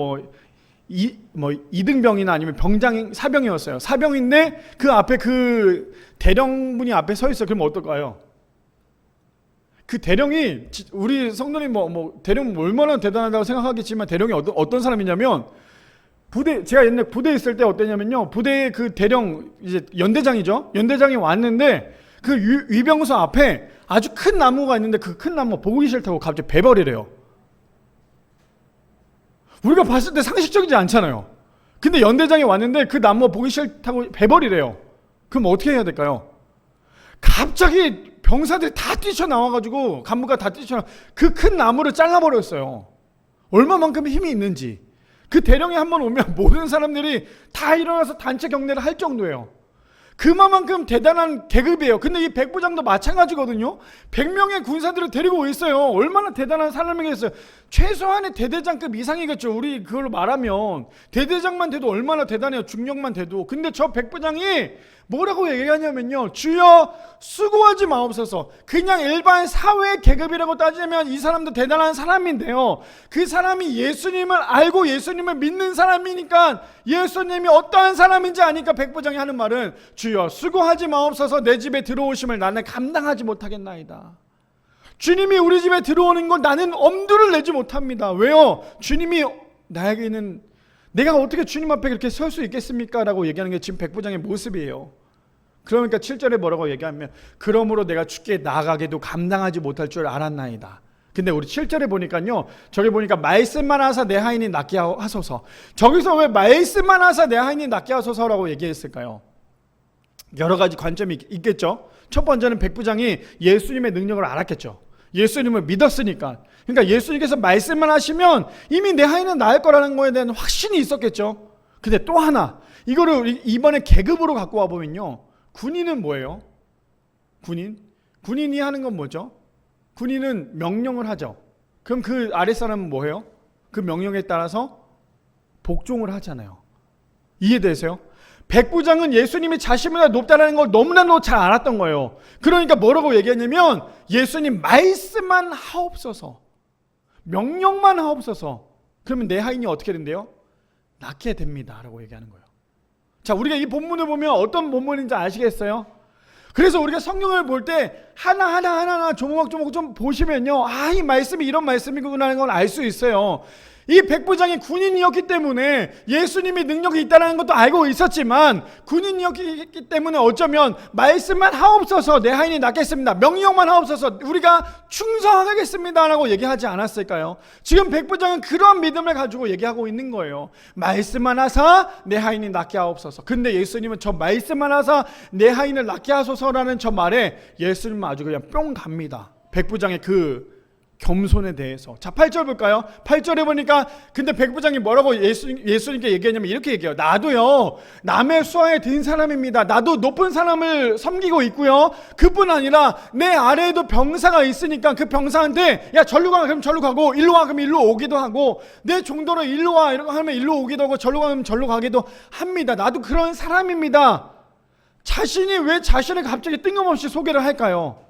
이등병이나 아니면 병장 사병이었어요. 사병인데 그 앞에 그 대령분이 앞에 서 있어요. 그럼 어떨까요? 그 대령이, 우리 성도님 대령 얼마나 대단하다고 생각하겠지만, 대령이 어떤 사람이냐면, 제가 옛날 부대에 있을 때 어땠냐면요, 부대에 그 대령, 이제 연대장이죠. 연대장이 왔는데 그 위병소 앞에 아주 큰 나무가 있는데 그 큰 나무 보기 싫다고 갑자기 배버리래요. 우리가 봤을 때 상식적이지 않잖아요. 근데 연대장이 왔는데 그 나무 보기 싫다고 배버리래요. 그럼 어떻게 해야 될까요? 갑자기 병사들이 다 뛰쳐나와가지고, 간부가 다 뛰쳐나와 그 큰 나무를 잘라버렸어요. 얼마만큼 힘이 있는지. 그 대령이 한번 오면 모든 사람들이 다 일어나서 단체 경례를 할 정도예요. 그만큼 대단한 계급이에요. 근데 이 백부장도 마찬가지거든요. 100명의 군사들을 데리고 있어요. 얼마나 대단한 사람이겠어요. 최소한의 대대장급 이상이겠죠. 우리 그걸로 말하면 대대장만 돼도 얼마나 대단해요. 중령만 돼도. 근데 저 백부장이 뭐라고 얘기하냐면요, 주여 수고하지 마옵소서. 그냥 일반 사회 계급이라고 따지면 이 사람도 대단한 사람인데요, 그 사람이 예수님을 알고 예수님을 믿는 사람이니까, 예수님이 어떠한 사람인지 아니까 백부장이 하는 말은 주여 수고하지 마옵소서, 내 집에 들어오심을 나는 감당하지 못하겠나이다. 주님이 우리 집에 들어오는 건 나는 엄두를 내지 못합니다. 왜요? 주님이 나에게는 내가 어떻게 주님 앞에 그렇게 설 수 있겠습니까? 라고 얘기하는 게 지금 백부장의 모습이에요. 그러니까 7절에 뭐라고 얘기하면 그러므로 내가 주께 나아가게도 감당하지 못할 줄 알았나이다. 근데 우리 7절에 보니까요, 저기 보니까 말씀만 하사 내 하인이 낫게 하소서. 저기서 왜 말씀만 하사 내 하인이 낫게 하소서라고 얘기했을까요? 여러 가지 관점이 있겠죠. 첫 번째는 백부장이 예수님의 능력을 알았겠죠. 예수님을 믿었으니까. 그러니까 예수님께서 말씀만 하시면 이미 내 하인은 나을 거라는 거에 대한 확신이 있었겠죠. 근데 또 하나, 이거를 이번에 계급으로 갖고 와보면요, 군인은 뭐예요? 군인이 하는 건 뭐죠? 군인은 명령을 하죠. 그럼 그 아랫사람은 뭐예요? 그 명령에 따라서 복종을 하잖아요. 이해되세요? 백부장은 예수님이 자신보다 높다는 걸 너무나도 잘 알았던 거예요. 그러니까 뭐라고 얘기했냐면 예수님 말씀만 하옵소서, 명령만 하옵소서. 그러면 내 하인이 어떻게 된대요? 낫게 됩니다 라고 얘기하는 거예요. 자, 우리가 이 본문을 보면 어떤 본문인지 아시겠어요? 그래서 우리가 성경을 볼 때 하나하나 조목조목 좀 보시면요, 이 말씀이 이런 말씀이구나 하는 걸 알 수 있어요. 이 백부장이 군인이었기 때문에 예수님이 능력이 있다는 것도 알고 있었지만, 군인이었기 때문에 어쩌면 말씀만 하옵소서, 내 하인이 낫겠습니다, 명령만 하옵소서, 우리가 충성하겠습니다 라고 얘기하지 않았을까요? 지금 백부장은 그런 믿음을 가지고 얘기하고 있는 거예요. 말씀만 하사 내 하인이 낫게 하옵소서. 근데 예수님은 저 말씀만 하사 내 하인을 낫게 하소서라는 저 말에 예수님은 아주 그냥 뿅 갑니다. 백부장의 그 겸손에 대해서. 자, 8절 볼까요? 8절에 보니까 근데 백부장이 뭐라고 예수님께 얘기하냐면 이렇게 얘기해요. 나도요, 남의 수하에 든 사람입니다. 나도 높은 사람을 섬기고 있고요, 그뿐 아니라 내 아래에도 병사가 있으니까 그 병사한테 야 절로 가 그럼 절로 가고, 일로 와 그럼 일로 오기도 하고, 내 종도로 일로 와 이러고 하면 일로 오기도 하고, 절로 가 그럼 절로 가기도 합니다. 나도 그런 사람입니다. 자신이 왜 자신을 갑자기 뜬금없이 소개를 할까요?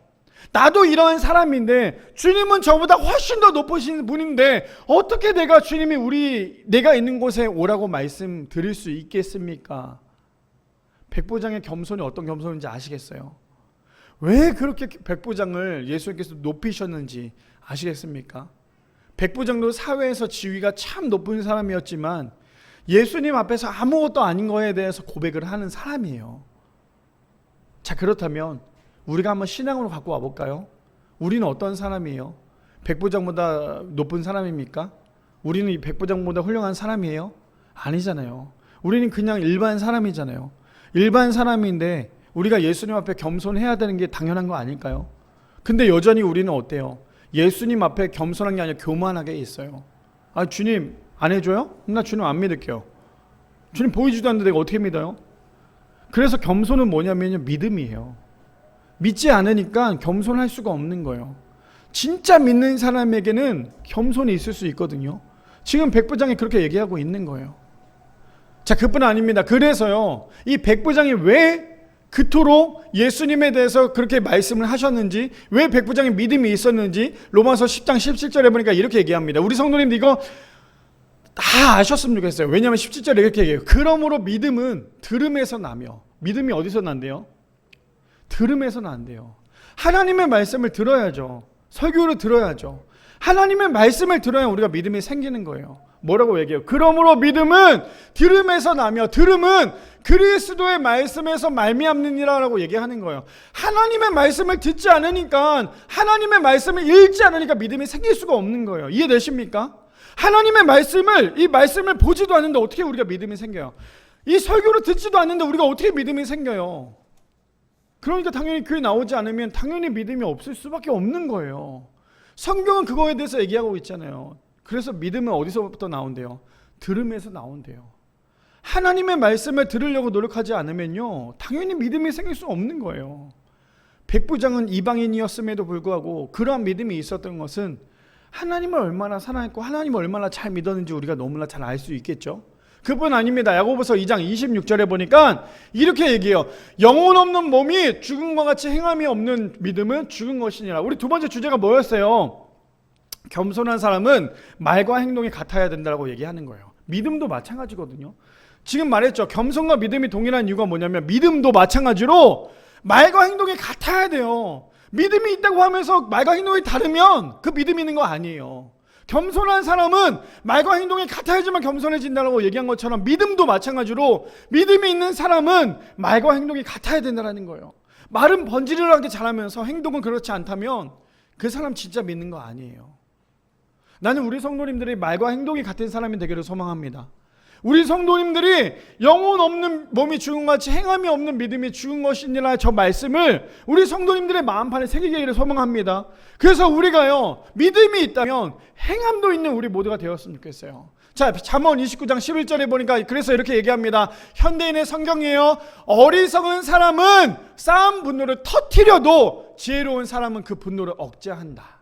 나도 이런 사람인데 주님은 저보다 훨씬 더 높으신 분인데 어떻게 내가 있는 곳에 오라고 말씀드릴 수 있겠습니까? 백부장의 겸손이 어떤 겸손인지 아시겠어요? 왜 그렇게 백부장을 예수님께서 높이셨는지 아시겠습니까? 백부장도 사회에서 지위가 참 높은 사람이었지만 예수님 앞에서 아무것도 아닌 거에 대해서 고백을 하는 사람이에요. 자, 그렇다면 우리가 한번 신앙으로 갖고 와볼까요? 우리는 어떤 사람이에요? 백부장보다 높은 사람입니까? 우리는 이 백부장보다 훌륭한 사람이에요? 아니잖아요. 우리는 그냥 일반 사람이잖아요. 일반 사람인데 우리가 예수님 앞에 겸손해야 되는 게 당연한 거 아닐까요? 근데 여전히 우리는 어때요? 예수님 앞에 겸손한 게 아니라 교만하게 있어요. 주님 안 해줘요? 나 주님 안 믿을게요. 주님 보이지도 않는데 내가 어떻게 믿어요? 그래서 겸손은 뭐냐면요, 믿음이에요. 믿지 않으니까 겸손할 수가 없는 거예요. 진짜 믿는 사람에게는 겸손이 있을 수 있거든요. 지금 백부장이 그렇게 얘기하고 있는 거예요. 자, 그뿐 아닙니다. 그래서요, 이 백부장이 왜 그토록 예수님에 대해서 그렇게 말씀을 하셨는지, 왜 백부장의 믿음이 있었는지 로마서 10장 17절에 보니까 이렇게 얘기합니다. 우리 성도님들 이거 다 아셨으면 좋겠어요. 왜냐하면 17절에 이렇게 얘기해요. 그러므로 믿음은 들음에서 나며. 믿음이 어디서 난대요? 들음에서 난대요. 하나님의 말씀을 들어야죠. 설교를 들어야죠. 하나님의 말씀을 들어야 우리가 믿음이 생기는 거예요. 뭐라고 얘기해요? 그러므로 믿음은 들음에서 나며, 들음은 그리스도의 말씀에서 말미암느니라라고 얘기하는 거예요. 하나님의 말씀을 듣지 않으니까, 하나님의 말씀을 읽지 않으니까 믿음이 생길 수가 없는 거예요. 이해되십니까? 하나님의 이 말씀을 보지도 않는데 어떻게 우리가 믿음이 생겨요? 이 설교를 듣지도 않는데 우리가 어떻게 믿음이 생겨요? 그러니까 당연히 교회 나오지 않으면 당연히 믿음이 없을 수밖에 없는 거예요. 성경은 그거에 대해서 얘기하고 있잖아요. 그래서 믿음은 어디서부터 나온대요? 들음에서 나온대요. 하나님의 말씀을 들으려고 노력하지 않으면요, 당연히 믿음이 생길 수 없는 거예요. 백부장은 이방인이었음에도 불구하고 그러한 믿음이 있었던 것은 하나님을 얼마나 사랑했고 하나님을 얼마나 잘 믿었는지 우리가 너무나 잘 알 수 있겠죠. 그뿐 아닙니다. 야고보서 2장 26절에 보니까 이렇게 얘기해요. 영혼 없는 몸이 죽음과 같이 행함이 없는 믿음은 죽은 것이니라. 우리 두 번째 주제가 뭐였어요? 겸손한 사람은 말과 행동이 같아야 된다고 얘기하는 거예요. 믿음도 마찬가지거든요. 지금 말했죠. 겸손과 믿음이 동일한 이유가 뭐냐면 믿음도 마찬가지로 말과 행동이 같아야 돼요. 믿음이 있다고 하면서 말과 행동이 다르면 그 믿음이 있는 거 아니에요. 겸손한 사람은 말과 행동이 같아야지만 겸손해진다고 얘기한 것처럼 믿음도 마찬가지로 믿음이 있는 사람은 말과 행동이 같아야 된다는 거예요. 말은 번지르르하게 잘하면서 행동은 그렇지 않다면 그 사람 진짜 믿는 거 아니에요. 나는 우리 성도님들이 말과 행동이 같은 사람이 되기를 소망합니다. 우리 성도님들이 영혼 없는 몸이 죽은 것 같이 행함이 없는 믿음이 죽은 것이니라 저 말씀을 우리 성도님들의 마음판에 새기기를 소망합니다. 그래서 우리가요 믿음이 있다면 행함도 있는 우리 모두가 되었으면 좋겠어요. 자, 잠언 29장 11절에 보니까 그래서 이렇게 얘기합니다. 현대인의 성경이에요. 어리석은 사람은 쌓은 분노를 터뜨려도 지혜로운 사람은 그 분노를 억제한다.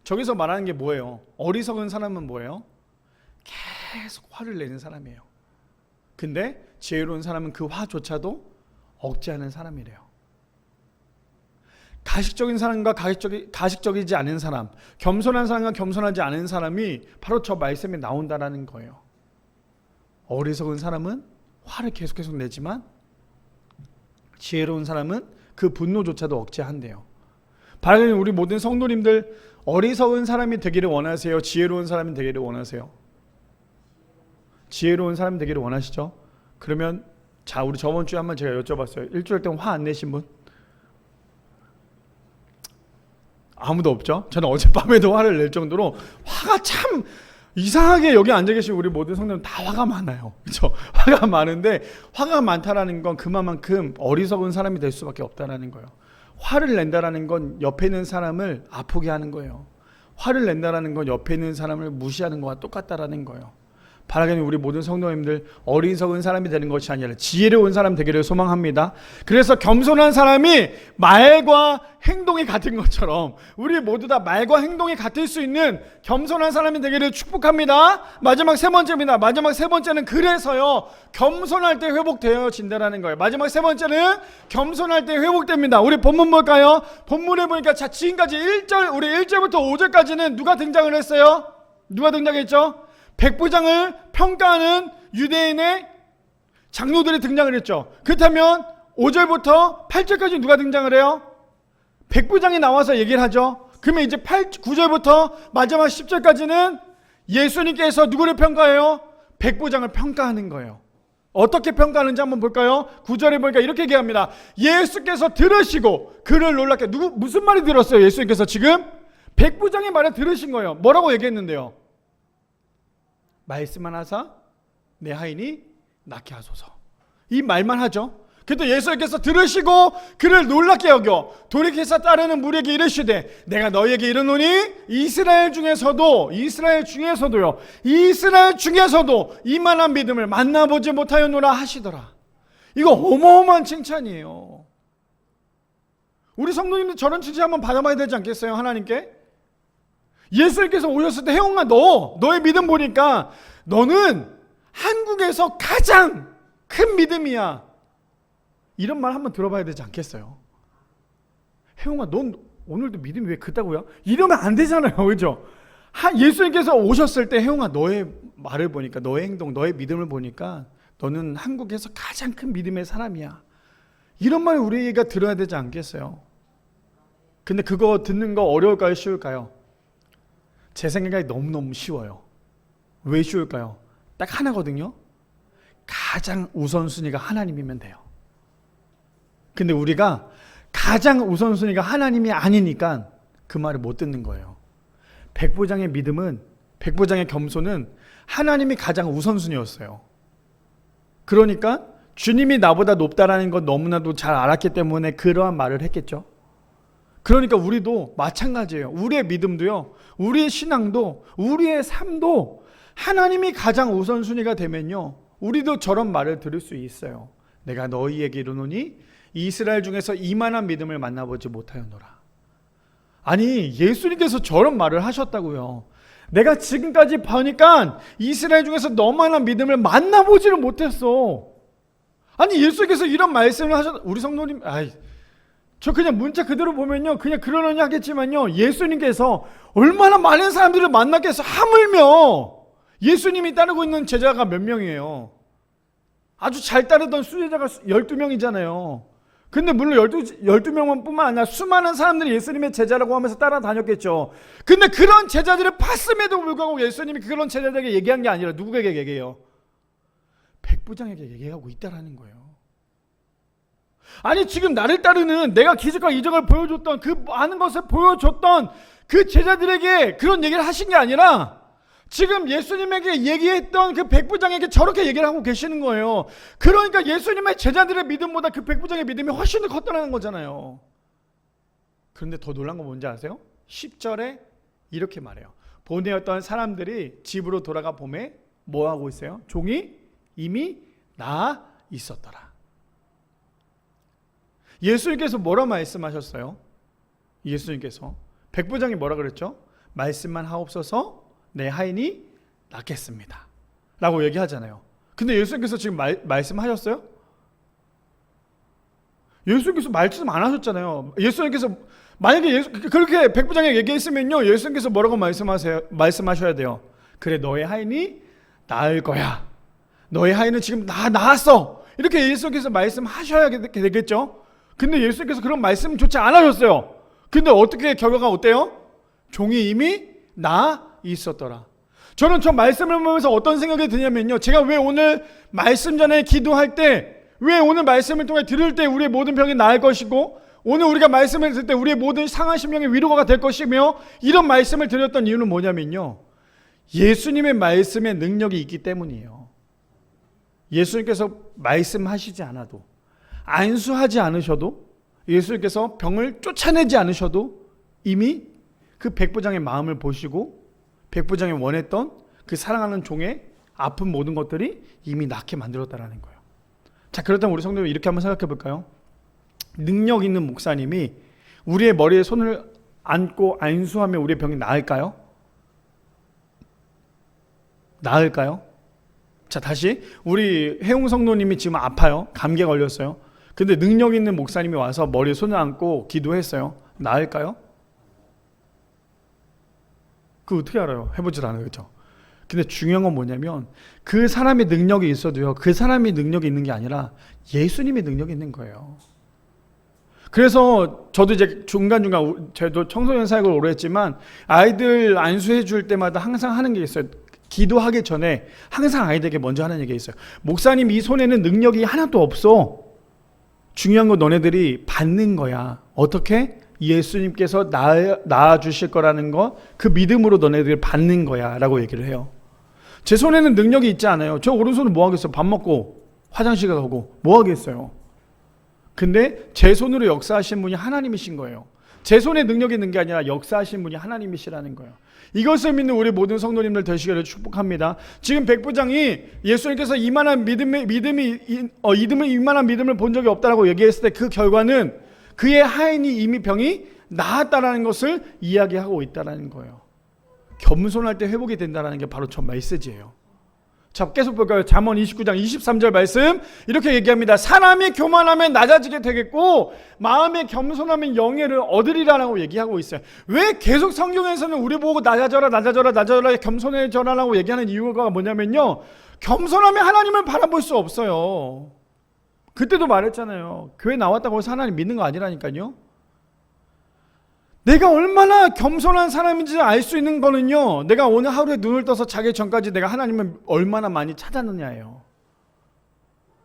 저기서 말하는 게 뭐예요? 어리석은 사람은 뭐예요? 계속 화를 내는 사람이에요. 근데 지혜로운 사람은 그 화조차도 억제하는 사람이래요. 가식적인 사람과 가식적이지 않은 사람, 겸손한 사람과 겸손하지 않은 사람이 바로 저 말씀에 나온다라는 거예요. 어리석은 사람은 화를 계속 내지만 지혜로운 사람은 그 분노조차도 억제한대요. 바라는 우리 모든 성도님들 어리석은 사람이 되기를 원하세요? 지혜로운 사람이 되기를 원하세요? 지혜로운 사람이 되기를 원하시죠? 그러면 자, 우리 저번 주에 한번 제가 여쭤봤어요. 일주일 동안 화 안 내신 분? 아무도 없죠? 저는 어젯밤에도 화를 낼 정도로 화가 참 이상하게 여기 앉아 계신 우리 모든 성도님 다 화가 많아요. 그렇죠? 화가 많은데 화가 많다라는 건 그만큼 어리석은 사람이 될 수밖에 없다라는 거예요. 화를 낸다라는 건 옆에 있는 사람을 아프게 하는 거예요. 화를 낸다라는 건 옆에 있는 사람을 무시하는 것과 똑같다라는 거예요. 바라기는 우리 모든 성도님들 어리석은 사람이 되는 것이 아니라 지혜로운 사람 되기를 소망합니다. 그래서 겸손한 사람이 말과 행동이 같은 것처럼 우리 모두 다 말과 행동이 같을 수 있는 겸손한 사람이 되기를 축복합니다. 마지막 세 번째입니다. 마지막 세 번째는 그래서요 겸손할 때 회복되어진다라는 거예요. 마지막 세 번째는 겸손할 때 회복됩니다. 우리 본문 볼까요? 본문에 보니까 자, 지금까지 1절 우리 1절부터 5절까지는 누가 등장을 했어요? 누가 등장했죠? 백부장을 평가하는 유대인의 장로들이 등장을 했죠. 그렇다면 5절부터 8절까지 누가 등장을 해요? 백부장이 나와서 얘기를 하죠. 그러면 이제 9절부터 마지막 10절까지는 예수님께서 누구를 평가해요? 백부장을 평가하는 거예요. 어떻게 평가하는지 한번 볼까요? 9절에 보니까 이렇게 얘기합니다. 예수께서 들으시고 그를 놀랍게 무슨 말이 들었어요? 예수님께서 지금 백부장의 말을 들으신 거예요. 뭐라고 얘기했는데요? 말씀만 하사 내 하인이 낫게 하소서. 이 말만 하죠. 그때 예수께서 들으시고 그를 놀랍게 여겨 돌이켜서 따르는 무리에게 이르시되 내가 너희에게 이르노니 이스라엘 중에서도 이만한 믿음을 만나보지 못하였노라 하시더라. 이거 어마어마한 칭찬이에요. 우리 성도님들 저런 칭찬 한번 받아봐야 되지 않겠어요? 하나님께 예수님께서 오셨을 때 혜영아 너의 믿음 보니까 너는 한국에서 가장 큰 믿음이야. 이런 말 한번 들어봐야 되지 않겠어요? 혜영아 넌 오늘도 믿음이 왜 그따구야? 이러면 안 되잖아요. 그렇죠? 예수님께서 오셨을 때 혜영아 너의 말을 보니까 너의 행동 너의 믿음을 보니까 너는 한국에서 가장 큰 믿음의 사람이야. 이런 말 우리가 들어야 되지 않겠어요? 근데 그거 듣는 거 어려울까요? 쉬울까요? 제 생각에 너무너무 쉬워요. 왜 쉬울까요? 딱 하나거든요. 가장 우선순위가 하나님이면 돼요. 근데 우리가 가장 우선순위가 하나님이 아니니까 그 말을 못 듣는 거예요. 백부장의 믿음은, 백부장의 겸손은 하나님이 가장 우선순위였어요. 그러니까 주님이 나보다 높다라는 건 너무나도 잘 알았기 때문에 그러한 말을 했겠죠. 그러니까 우리도 마찬가지예요. 우리의 믿음도요, 우리의 신앙도, 우리의 삶도 하나님이 가장 우선순위가 되면요, 우리도 저런 말을 들을 수 있어요. 내가 너희에게 이르노니 이스라엘 중에서 이만한 믿음을 만나보지 못하였노라. 아니 예수님께서 저런 말을 하셨다고요. 내가 지금까지 보니까 이스라엘 중에서 너만한 믿음을 만나보지를 못했어. 아니 예수님께서 이런 말씀을 하셨. 우리 성도님 저 그냥 문자 그대로 보면요 그냥 그러려니 하겠지만요, 예수님께서 얼마나 많은 사람들을 만났겠어. 하물며 예수님이 따르고 있는 제자가 몇 명이에요? 아주 잘 따르던 수제자가 12명이잖아요. 근데 물론 12명만 뿐만 아니라 수많은 사람들이 예수님의 제자라고 하면서 따라다녔겠죠. 근데 그런 제자들을 봤음에도 불구하고 예수님이 그런 제자들에게 얘기한 게 아니라 누구에게 얘기해요? 백부장에게 얘기하고 있다라는 거예요. 아니 지금 나를 따르는, 내가 기적과 이적을 보여줬던, 그 많은 것을 보여줬던 그 제자들에게 그런 얘기를 하신 게 아니라 지금 예수님에게 얘기했던 그 백부장에게 저렇게 얘기를 하고 계시는 거예요. 그러니까 예수님의 제자들의 믿음보다 그 백부장의 믿음이 훨씬 더 컸다는 거잖아요. 그런데 더 놀란 건 뭔지 아세요? 10절에 이렇게 말해요. 보내었던 사람들이 집으로 돌아가 보매 뭐 하고 있어요? 종이 이미 나아 있었더라. 예수님께서 뭐라 말씀하셨어요? 예수님께서 백부장이 뭐라 그랬죠? 말씀만 하옵소서 내 하인이 낫겠습니다 라고 얘기하잖아요. 근데 예수님께서 지금 말씀하셨어요? 예수님께서 말씀 안 하셨잖아요. 예수님께서 만약에 그렇게 백부장에게 얘기했으면요, 예수님께서 뭐라고 말씀하셔야 돼요? 그래, 너의 하인이 나을 거야. 너의 하인은 지금 나았어. 이렇게 예수님께서 말씀하셔야 되겠죠. 근데 예수님께서 그런 말씀조차 안 하셨어요. 근데 어떻게 결과가 어때요? 종이 이미 나아 있었더라. 저는 저 말씀을 보면서 어떤 생각이 드냐면요, 제가 왜 오늘 말씀 전에 기도할 때, 왜 오늘 말씀을 통해 들을 때 우리의 모든 병이 나을 것이고, 오늘 우리가 말씀을 들을 때 우리의 모든 상한 심령의 위로가 될 것이며, 이런 말씀을 드렸던 이유는 뭐냐면요, 예수님의 말씀에 능력이 있기 때문이에요. 예수님께서 말씀하시지 않아도, 안수하지 않으셔도, 예수님께서 병을 쫓아내지 않으셔도 이미 그 백부장의 마음을 보시고 백부장이 원했던 그 사랑하는 종의 아픈 모든 것들이 이미 낫게 만들었다라는 거예요. 자, 그렇다면 우리 성도님 이렇게 한번 생각해 볼까요? 능력 있는 목사님이 우리의 머리에 손을 안고 안수하면 우리의 병이 나을까요? 나을까요? 자, 다시 우리 해웅 성도님이 지금 아파요. 감기에 걸렸어요. 근데 능력 있는 목사님이 와서 머리에 손을 안고 기도했어요. 나을까요? 그거 어떻게 알아요? 해보질 않아요. 그렇죠? 근데 중요한 건 뭐냐면 그 사람의 능력이 있어도요, 그 사람이 능력이 있는 게 아니라 예수님의 능력이 있는 거예요. 그래서 저도 이제 중간중간, 저도 청소년 사역을 오래 했지만 아이들 안수해 줄 때마다 항상 하는 게 있어요. 기도하기 전에 항상 아이들에게 먼저 하는 얘기가 있어요. 목사님, 이 손에는 능력이 하나도 없어. 중요한 건 너네들이 받는 거야. 어떻게? 예수님께서 낳아주실 거라는 거, 그 믿음으로 너네들이 받는 거야 라고 얘기를 해요. 제 손에는 능력이 있지 않아요. 저 오른손은 뭐 하겠어요? 밥 먹고 화장실 가고 뭐 하겠어요? 근데 제 손으로 역사하신 분이 하나님이신 거예요. 제 손에 능력이 있는 게 아니라 역사하신 분이 하나님이시라는 거예요. 이것을 믿는 우리 모든 성도님들 되시기를 축복합니다. 지금 백부장이 예수님께서 이만한 믿음을 본 적이 없다라고 얘기했을 때 그 결과는 그의 하인이 이미 병이 나았다라는 것을 이야기하고 있다라는 거예요. 겸손할 때 회복이 된다는 게 바로 저 메시지예요. 자, 계속 볼까요? 잠언 29장 23절 말씀 이렇게 얘기합니다. 사람이 교만하면 낮아지게 되겠고 마음이 겸손하면 영예를 얻으리라고 얘기하고 있어요. 왜 계속 성경에서는 우리 보고 낮아져라 겸손해져라라고 얘기하는 이유가 뭐냐면요, 겸손하면 하나님을 바라볼 수 없어요. 그때도 말했잖아요. 교회 나왔다고 해서 하나님 믿는 거 아니라니까요. 내가 얼마나 겸손한 사람인지 알 수 있는 거는요, 내가 오늘 하루에 눈을 떠서 자기 전까지 내가 하나님을 얼마나 많이 찾았느냐예요.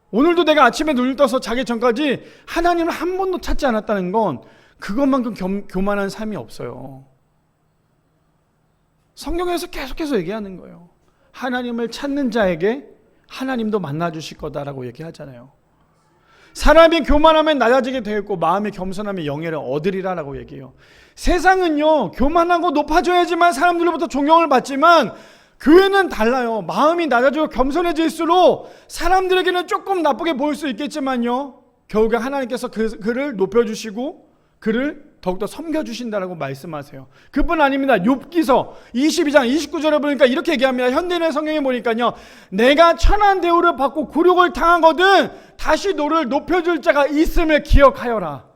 오늘도 내가 아침에 눈을 떠서 자기 전까지 하나님을 한 번도 찾지 않았다는 건 그것만큼 교만한 삶이 없어요. 성경에서 계속해서 얘기하는 거예요. 하나님을 찾는 자에게 하나님도 만나주실 거다라고 얘기하잖아요. 사람이 교만하면 낮아지게 되었고 마음이 겸손하면 영예를 얻으리라라고 얘기해요. 세상은요, 교만하고 높아져야지만 사람들로부터 존경을 받지만 교회는 달라요. 마음이 낮아지고 겸손해질수록 사람들에게는 조금 나쁘게 보일 수 있겠지만요, 결국에 하나님께서 그를 높여주시고 그를 더욱더 섬겨주신다라고 말씀하세요. 그뿐 아닙니다. 욥기서 22장 29절에 보니까 이렇게 얘기합니다. 현대인의 성경에 보니까요, 내가 천한 대우를 받고 굴욕을 당하거든 다시 너를 높여줄 자가 있음을 기억하여라.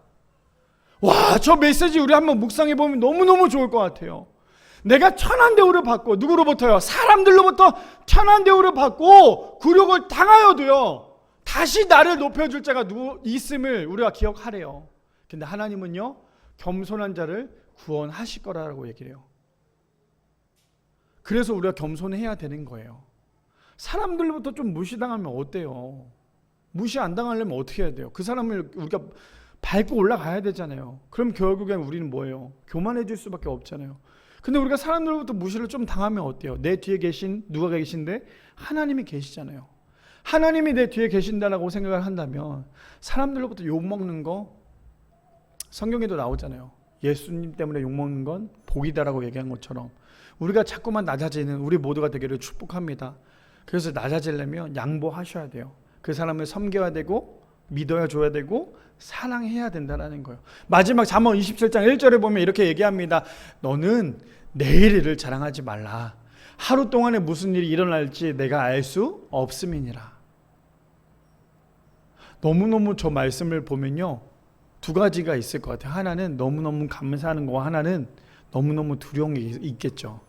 와, 저 메시지 우리 한번 묵상해 보면 너무너무 좋을 것 같아요. 내가 천한 대우를 받고, 누구로부터요? 사람들로부터 천한 대우를 받고 굴욕을 당하여도요, 다시 나를 높여줄 자가 누구 있음을 우리가 기억하래요. 근데 하나님은요, 겸손한 자를 구원하실 거라고 얘기를 해요. 그래서 우리가 겸손해야 되는 거예요. 사람들로부터 좀 무시당하면 어때요? 무시 안 당하려면 어떻게 해야 돼요? 그 사람을 우리가 밟고 올라가야 되잖아요. 그럼 결국엔 우리는 뭐예요? 교만해질 수밖에 없잖아요. 근데 우리가 사람들로부터 무시를 좀 당하면 어때요? 내 뒤에 계신 누가 계신데? 하나님이 계시잖아요. 하나님이 내 뒤에 계신다라고 생각을 한다면 사람들로부터 욕먹는 거 성경에도 나오잖아요. 예수님 때문에 욕먹는 건 복이다라고 얘기한 것처럼 우리가 자꾸만 낮아지는 우리 모두가 되기를 축복합니다. 그래서 낮아지려면 양보하셔야 돼요. 그 사람을 섬겨야 되고 믿어야 줘야 되고 사랑해야 된다는 거예요. 마지막 잠언 27장 1절에 보면 이렇게 얘기합니다. 너는 내일 일을 자랑하지 말라. 하루 동안에 무슨 일이 일어날지 내가 알 수 없음이니라. 너무너무 저 말씀을 보면요, 두 가지가 있을 것 같아요. 하나는 너무너무 감사하는 거고 하나는 너무너무 두려운 게 있겠죠.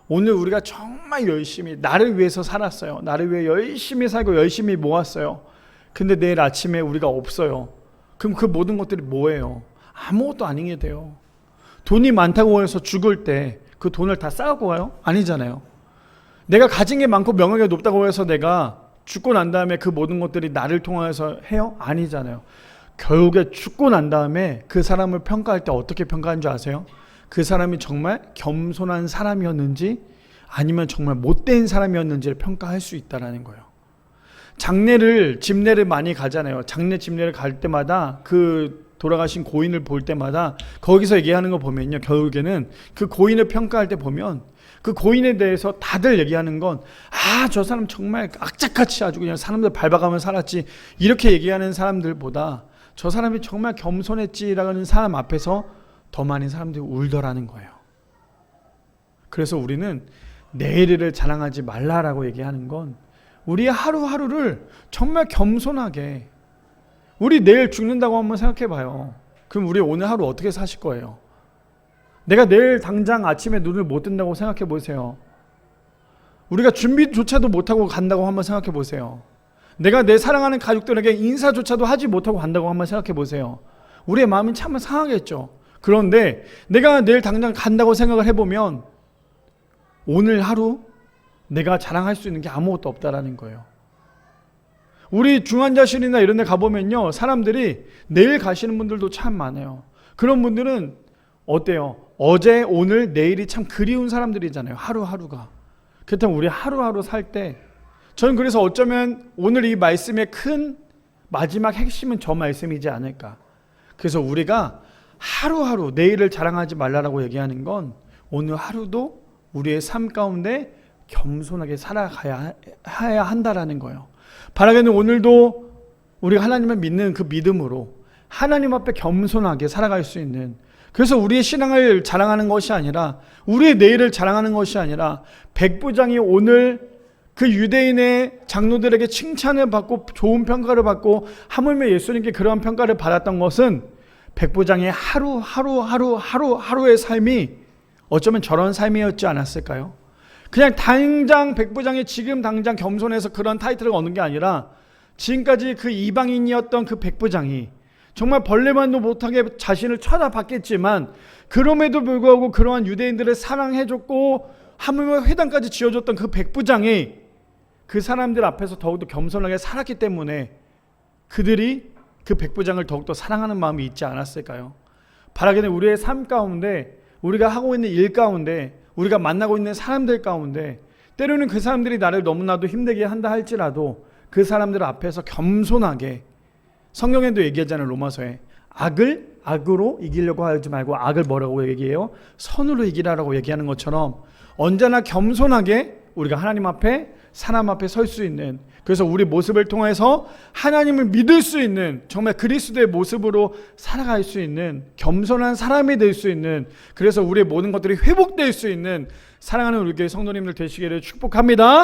오늘 우리가 정말 열심히 나를 위해서 살았어요. 나를 위해 열심히 살고 열심히 모았어요. 근데 내일 아침에 우리가 없어요. 그럼 그 모든 것들이 뭐예요? 아무것도 아니게 돼요. 돈이 많다고 해서 죽을 때 그 돈을 다 쌓고 가요? 아니잖아요. 내가 가진 게 많고 명예가 높다고 해서 내가 죽고 난 다음에 그 모든 것들이 나를 통해서 해요? 아니잖아요. 결국에 죽고 난 다음에 그 사람을 평가할 때 어떻게 평가하는 줄 아세요? 그 사람이 정말 겸손한 사람이었는지 아니면 정말 못된 사람이었는지를 평가할 수 있다는 거예요. 집례를 많이 가잖아요. 집례를 갈 때마다 그 돌아가신 고인을 볼 때마다 거기서 얘기하는 거 보면요, 결국에는 그 고인을 평가할 때 보면 그 고인에 대해서 다들 얘기하는 건 저 사람 정말 악착같이 아주 그냥 사람들 밟아가며 살았지 이렇게 얘기하는 사람들보다 저 사람이 정말 겸손했지라는 사람 앞에서 더 많은 사람들이 울더라는 거예요. 그래서 우리는 내일을 자랑하지 말라라고 얘기하는 건 우리의 하루하루를 정말 겸손하게, 우리 내일 죽는다고 한번 생각해 봐요. 그럼 우리 오늘 하루 어떻게 사실 거예요? 내가 내일 당장 아침에 눈을 못 뜬다고 생각해 보세요. 우리가 준비조차도 못하고 간다고 한번 생각해 보세요. 내가 내 사랑하는 가족들에게 인사조차도 하지 못하고 간다고 한번 생각해 보세요. 우리의 마음이 참 상하겠죠. 그런데 내가 내일 당장 간다고 생각을 해보면 오늘 하루 내가 자랑할 수 있는 게 아무것도 없다라는 거예요. 우리 중환자실이나 이런 데 가보면요, 사람들이 내일 가시는 분들도 참 많아요. 그런 분들은 어때요? 어제, 오늘, 내일이 참 그리운 사람들이잖아요. 하루하루가. 그렇다면 우리 하루하루 살 때 저는 그래서 어쩌면 오늘 이 말씀의 큰 마지막 핵심은 저 말씀이지 않을까. 그래서 우리가 하루하루 내일을 자랑하지 말라라고 얘기하는 건 오늘 하루도 우리의 삶 가운데 겸손하게 살아가야 한다라는 거예요. 바라기는 오늘도 우리가 하나님을 믿는 그 믿음으로 하나님 앞에 겸손하게 살아갈 수 있는, 그래서 우리의 신앙을 자랑하는 것이 아니라 우리의 내일을 자랑하는 것이 아니라 백부장이 오늘 그 유대인의 장로들에게 칭찬을 받고 좋은 평가를 받고 하물며 예수님께 그러한 평가를 받았던 것은 백부장의 하루의 삶이 어쩌면 저런 삶이었지 않았을까요? 그냥 당장 백부장이 지금 당장 겸손해서 그런 타이틀을 얻는 게 아니라 지금까지 그 이방인이었던 그 백부장이 정말 벌레만도 못하게 자신을 쳐다봤겠지만 그럼에도 불구하고 그러한 유대인들을 사랑해줬고 하물며 회당까지 지어줬던 그 백부장이 그 사람들 앞에서 더욱더 겸손하게 살았기 때문에 그들이 그 백부장을 더욱더 사랑하는 마음이 있지 않았을까요? 바라기는 우리의 삶 가운데, 우리가 하고 있는 일 가운데, 우리가 만나고 있는 사람들 가운데 때로는 그 사람들이 나를 너무나도 힘들게 한다 할지라도 그 사람들 앞에서 겸손하게, 성경에도 얘기하잖아요. 로마서에 악을 악으로 이기려고 하지 말고 악을 뭐라고 얘기해요? 선으로 이기라라고 얘기하는 것처럼 언제나 겸손하게 우리가 하나님 앞에, 사람 앞에 설 수 있는, 그래서 우리 모습을 통해서 하나님을 믿을 수 있는 정말 그리스도의 모습으로 살아갈 수 있는 겸손한 사람이 될 수 있는, 그래서 우리의 모든 것들이 회복될 수 있는 사랑하는 우리 교회 성도님들 되시기를 축복합니다.